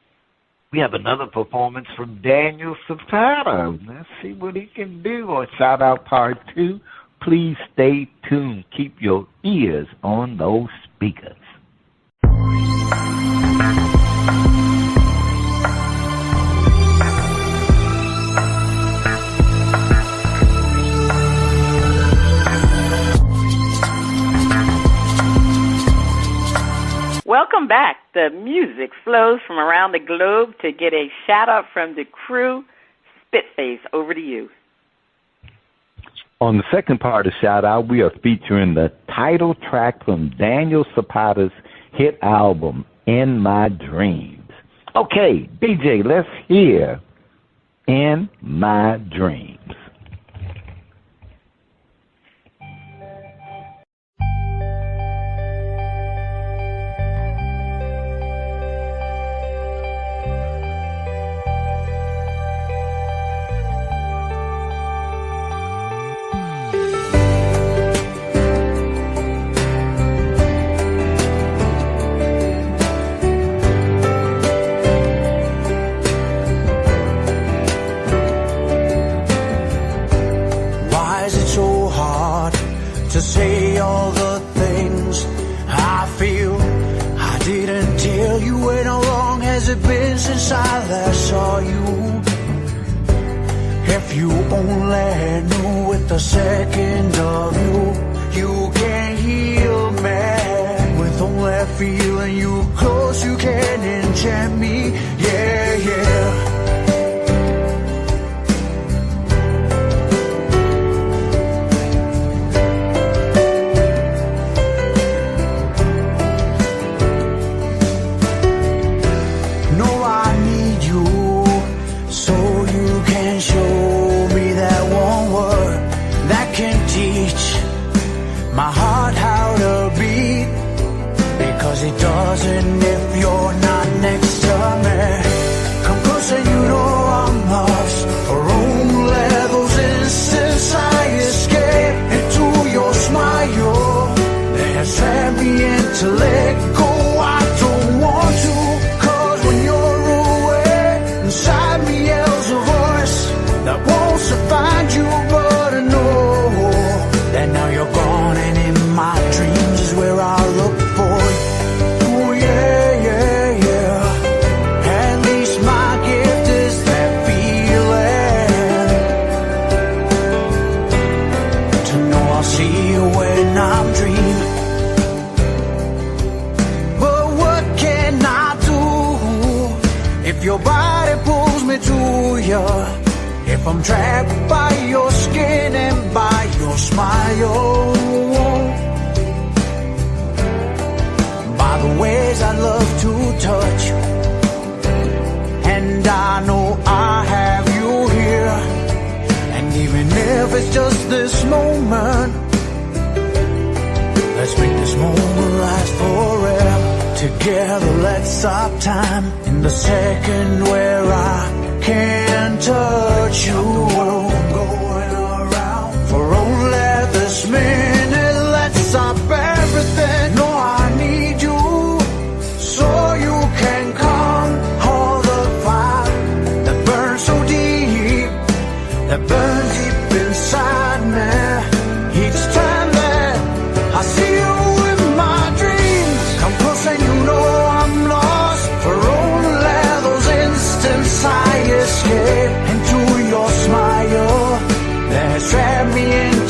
we have another performance from Daniel Zapata. Let's see what he can do on Shout Out Part 2. Please stay tuned. Keep your ears on those speakers. Welcome back. The music flows from around the globe to get a shout-out from the crew. Spitface, over to you. On the second part of Shout Out, we are featuring the title track from Daniel Zapata's hit album, In My Dreams. Okay, DJ, let's hear In My Dreams. To say all the things I feel. I didn't tell you when. How long has it been since I last saw you? If you only knew with a second of you can heal me. With only feeling you close, you can enchant me. Yeah, yeah. My heart how to beat, because it doesn't if you're not next to me. Come close and you know I'm lost. For only those instants I escape into your smile that trap me into let go. I don't want to, cause when you're away, inside me yells a voice that wants to find you, but I know that now you're gone. My dreams is where I look for you. Oh yeah, yeah, yeah. At least my gift is that feeling, to know I'll see you when I'm dreaming. But what can I do if your body pulls me to you? If I'm trapped by your skin and by your smile, by the ways I love to touch, and I know I have you here. And even if it's just this moment, let's make this moment last forever. Together let's stop time in the second where I can't touch you. I'm going around for only this minute. Let's stop everything. No, I need you so you can come. All the fire that burns so deep, that burns deep inside me. Each time that I see you in my dreams, come close and you know I'm lost. For only those instants I escape into your smile that trap me in.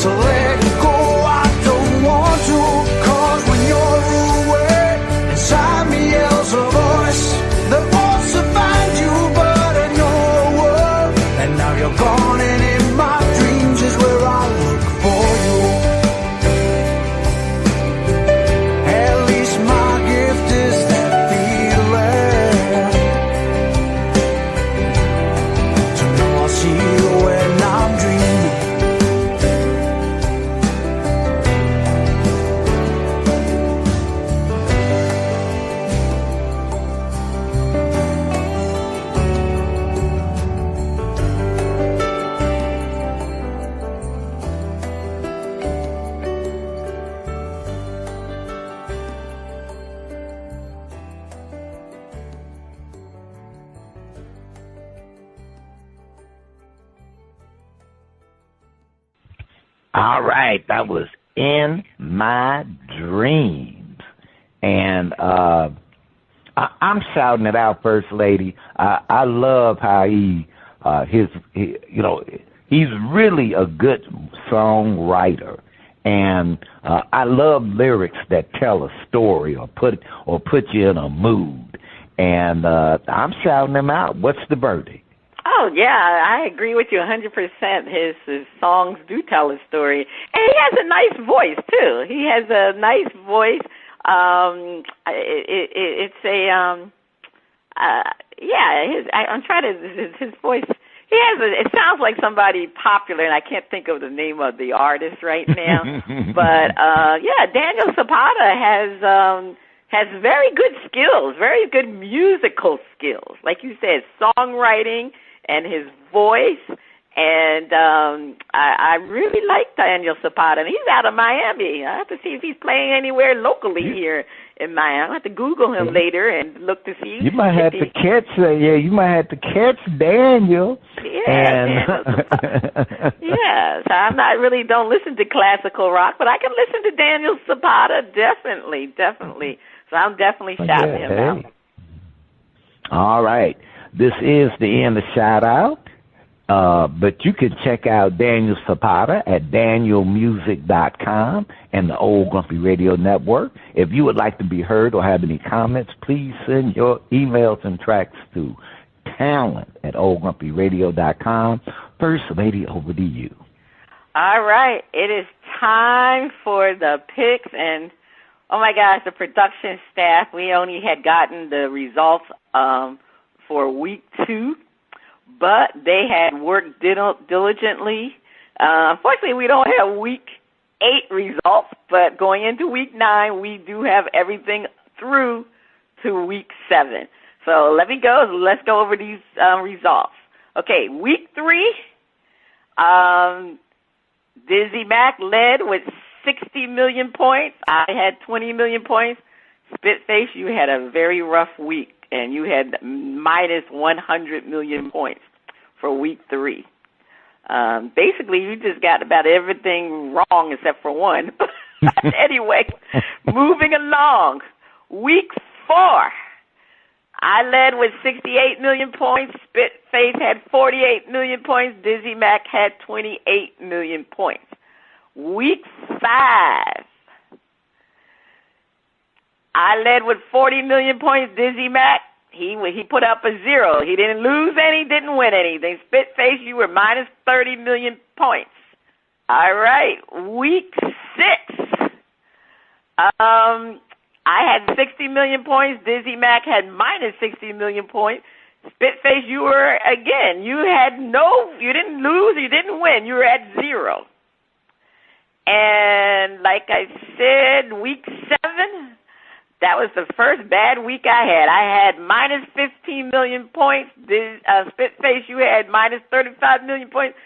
All right, that was In My Dreams. And I'm shouting it out, First Lady. I love how he's really a good songwriter. And I love lyrics that tell a story or put you in a mood. And I'm shouting them out. What's the verdict? Oh, yeah, I agree with you 100%. His songs do tell a story. And he has a nice voice, too. He has a nice voice. His voice, it sounds like somebody popular, and I can't think of the name of the artist right now. But, Daniel Zapata has very good skills, very good musical skills. Like you said, songwriting and his voice. And I really like Daniel Zapata. And he's out of Miami. I have to see if he's playing anywhere locally here in Miami. I have to Google him later and look to see. You might have to catch Daniel. Yeah, so I'm not really don't listen to classical rock, but I can listen to Daniel Zapata, definitely. So I'm definitely shouting him out. All right. This is the end of Shout Out. But you can check out Daniel Zapata at danielmusic.com and the Old Grumpy Radio Network. If you would like to be heard or have any comments, please send your emails and tracks to talent@oldgrumpyradio.com. First Lady, over to you. All right. It is time for the picks. And, oh, my gosh, the production staff, we only had gotten the results for week 2. But they had worked diligently. Unfortunately, we don't have week 8 results, but going into week 9, we do have everything through to week 7. So let's go over these results. Okay, week 3, DizzieMac led with 60 million points. I had 20 million points. Spitface, you had a very rough week, and you had minus 100 million points for week 3. Basically, you just got about everything wrong except for one. Anyway, moving along. Week 4, I led with 68 million points. Spitface had 48 million points. DizzieMac had 28 million points. Week 5, I led with 40 million points. DizzieMac, he put up a 0. He didn't lose any, didn't win anything. Spitface, you were minus 30 million points. All right, week 6. I had 60 million points. DizzieMac had minus 60 million points. Spitface, you were, again, you didn't lose, you didn't win. You were at 0. And like I said, week 7, that was the first bad week I had. I had minus 15 million points. Spitface, you had minus 35 million points.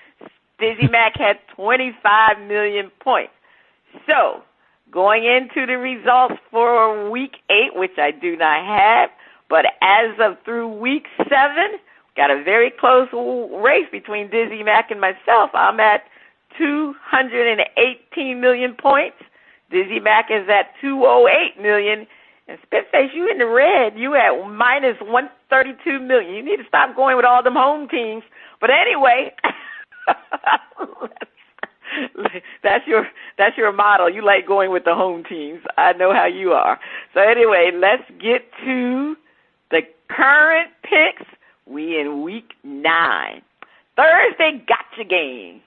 DizzieMac had 25 million points. So, going into the results for week 8, which I do not have, but as of through week 7, got a very close race between DizzieMac and myself. I'm at 218 million points. DizzieMac is at 208 million. And Spitface, you in the red. You at minus 132 million. You need to stop going with all them home teams. But anyway, that's your model. You like going with the home teams. I know how you are. So anyway, let's get to the current picks. We in week 9. Thursday gotcha game.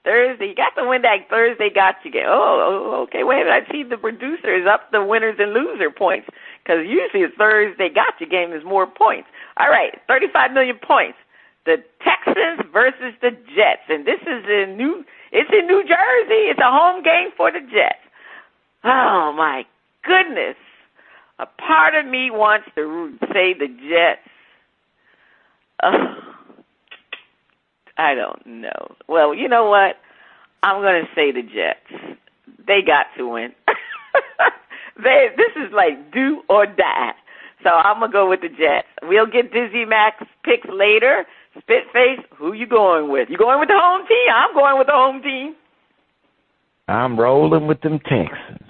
Thursday, you got to win that Thursday gotcha game. Oh, okay, wait a minute. I see the producer is up the winners and loser points because usually a Thursday gotcha game is more points. All right, 35 million points. The Texans versus the Jets, and this is in New Jersey. It's a home game for the Jets. Oh, my goodness. A part of me wants to say the Jets. Oh. I don't know. Well, you know what? I'm going to say the Jets. They got to win. This is like do or die. So I'm going to go with the Jets. We'll get DizzieMac's picks later. Spitface, who you going with? You going with the home team? I'm going with the home team. I'm rolling with them Texans.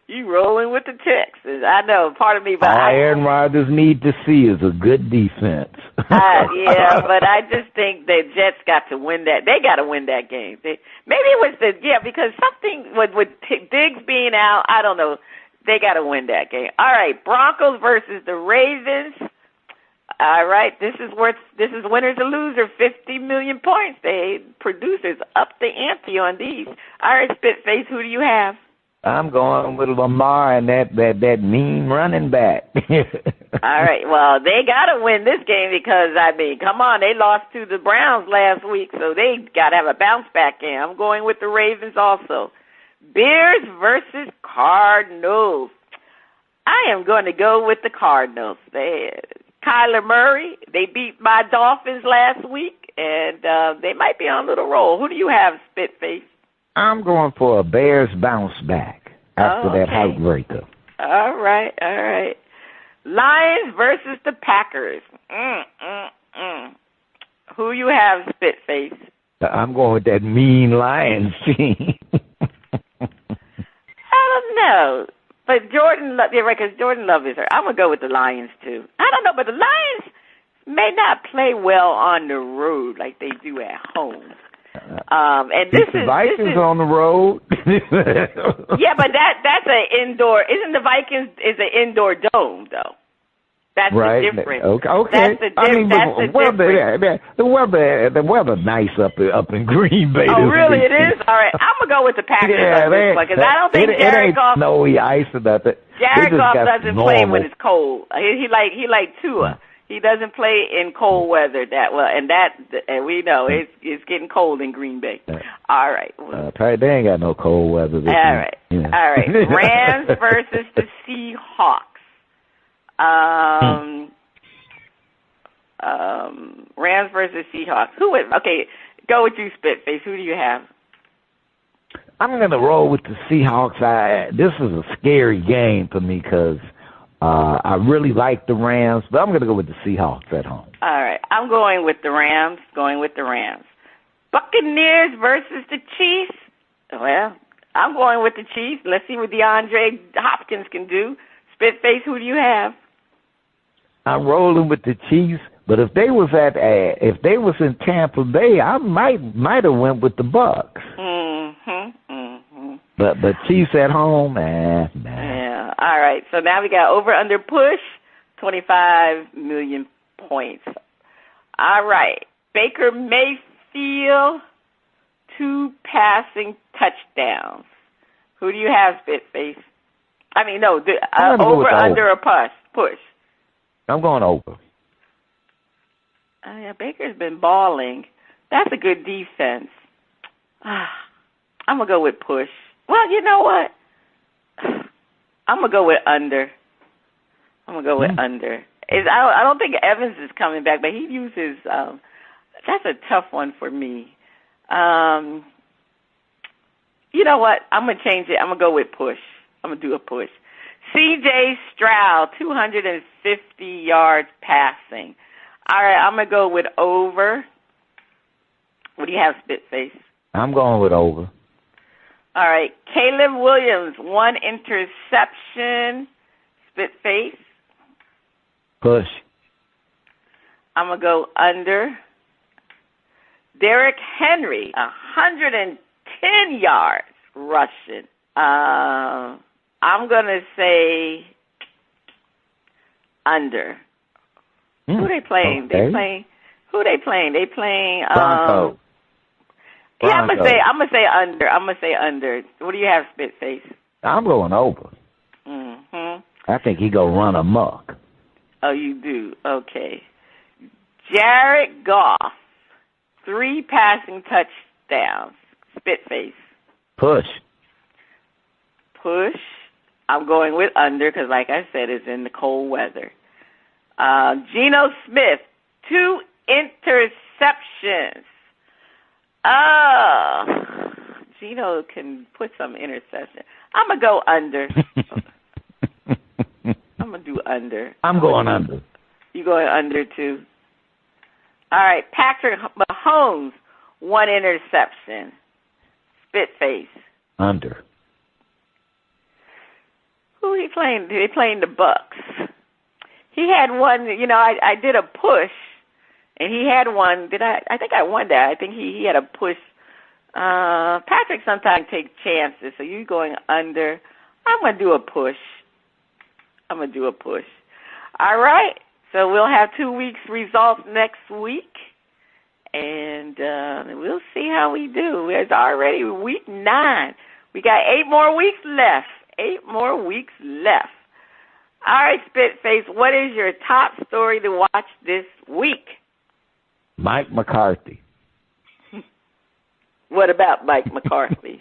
You rolling with the Texans. I know, part of me, but all Aaron Rodgers need to see is a good defense. Yeah, but I just think the Jets got to win that. They got to win that game. Maybe it was because something with Diggs being out, I don't know. They got to win that game. All right, Broncos versus the Ravens. All right, this is winners or loser, 50 million points. Producers up the ante on these. All right, Spitface, who do you have? I'm going with Lamar and that mean running back. All right, well, they got to win this game because, come on, they lost to the Browns last week, so they got to have a bounce back game. I'm going with the Ravens also. Bears versus Cardinals. I am going to go with the Cardinals. Kyler Murray, they beat my Dolphins last week, and they might be on a little roll. Who do you have, Spitface? I'm going for a Bears bounce back after that heartbreaker. All right. Lions versus the Packers. Who you have, Spitface? I'm going with that mean Lions team. I don't know. But Jordan Love is hurt. I'm going to go with the Lions, too. I don't know, but the Lions may not play well on the road like they do at home. And this is Vikings on the road. Yeah, but that's an indoor. Isn't the Vikings is an indoor dome though? That's right. The difference. Okay. That's the the weather nice up in Green Bay. Oh, really? It is. All right. I'm gonna go with the Packers on this one because I don't think Jared Goff. Snowy ice or nothing. Jared Goff doesn't play when it's cold. He like Tua. He doesn't play in cold weather that well, and we know it's getting cold in Green Bay. All right. Probably they ain't got no cold weather. All right. Yeah. All right. Rams versus the Seahawks. Rams versus Seahawks. Okay, go with you, Spitface. Who do you have? I'm going to roll with the Seahawks. This is a scary game for me because I really like the Rams, but I'm going to go with the Seahawks at home. All right. I'm going with the Rams. Buccaneers versus the Chiefs. Well, I'm going with the Chiefs. Let's see what DeAndre Hopkins can do. Spitface, who do you have? I'm rolling with the Chiefs, but if they was in Tampa Bay, I might have went with the Bucks. But Chiefs at home, nah. Yeah. All right. So now we got over under push, 25 million points. All right. Baker Mayfield, 2 passing touchdowns. Who do you have, Spitface? Over, under, or push? I'm going over. Yeah, Baker's been balling. That's a good defense. I'm going to go with push. Well, you know what? I'm going to go with under. I don't think Evans is coming back, but he uses that's a tough one for me. You know what? I'm going to change it. I'm going to go with push. I'm going to do a push. C.J. Stroud, 250 yards passing. All right, I'm going to go with over. What do you have, Spitface? I'm going with over. All right, Caleb Williams, 1 interception. Spitface? Push. I'm going to go under. Derrick Henry, 110 yards rushing. I'm going to say under. Who they playing? Okay. Who they playing? They playing Broncos. Yeah, I'm gonna say under. I'm gonna say under. What do you have, Spitface? I'm going over. I think he go run amok. Oh, you do? Okay. Jared Goff, 3 passing touchdowns. Spitface. Push. I'm going with under because, like I said, it's in the cold weather. Geno Smith, 2 interceptions. Geno can put some interception. I'm going to go under. I'm going to do under. I'm going under. You going under, too? All right, Patrick Mahomes, 1 interception. Spitface? Under. Who he playing? They playing the Bucks. He had one. I did a push, and he had one. I think I won that. I think he had a push. Patrick sometimes takes chances, so you going under. I'm gonna do a push. All right. So we'll have 2 weeks results next week, and we'll see how we do. It's already week 9. We got 8 more weeks left. All right, Spitface, what is your top story to watch this week? Mike McCarthy. What about Mike McCarthy?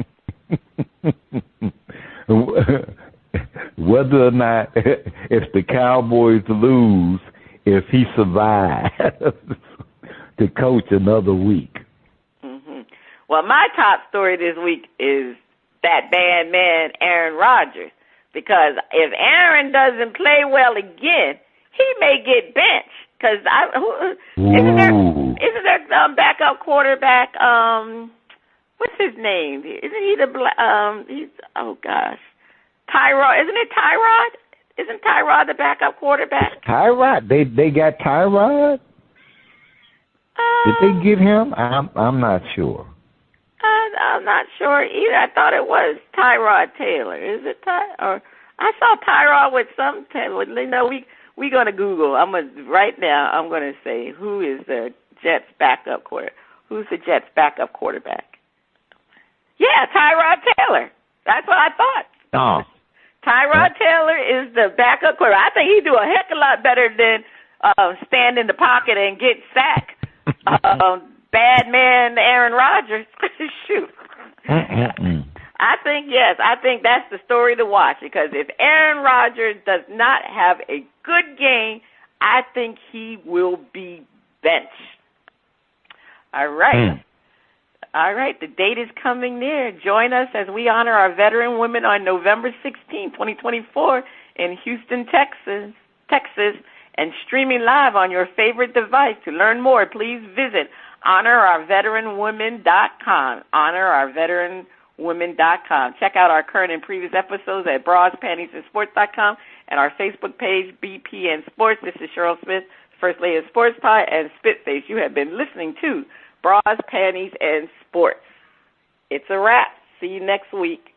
Whether or not, if the Cowboys lose, if he survives to coach another week. Mm-hmm. Well, my top story this week is that bad man, Aaron Rodgers. Because if Aaron doesn't play well again, he may get benched. Because isn't there backup quarterback? What's his name? Isn't he Tyrod? Isn't it Tyrod? Isn't Tyrod the backup quarterback? Tyrod? They got Tyrod? Did they get him? I'm not sure. I'm not sure either. I thought it was Tyrod Taylor. Is it Or I saw Tyrod with some. We're gonna Google. Right now. I'm gonna say who is the Jets backup quarterback. Who's the Jets backup quarterback? Yeah, Tyrod Taylor. That's what I thought. Oh. Tyrod Taylor is the backup quarterback. I think he'd do a heck of a lot better than stand in the pocket and get sacked. Bad man Aaron Rodgers. Shoot. I think that's the story to watch, because if Aaron Rodgers does not have a good game, I think he will be benched. All right. All right, the date is coming near. Join us as we honor our veteran women on November 16, 2024 in Houston, Texas, and streaming live on your favorite device. To learn more, please visit honorourveteranwomen.com. honorourveteranwomen.com. Check out our current and previous episodes at Bras, Panties and Sports.com and our Facebook page, BP and Sports. This is Cheryl Smith, First Lady of Sports Pie, and Spitface. You have been listening to Bras, Panties, and Sports. It's a wrap. See you next week.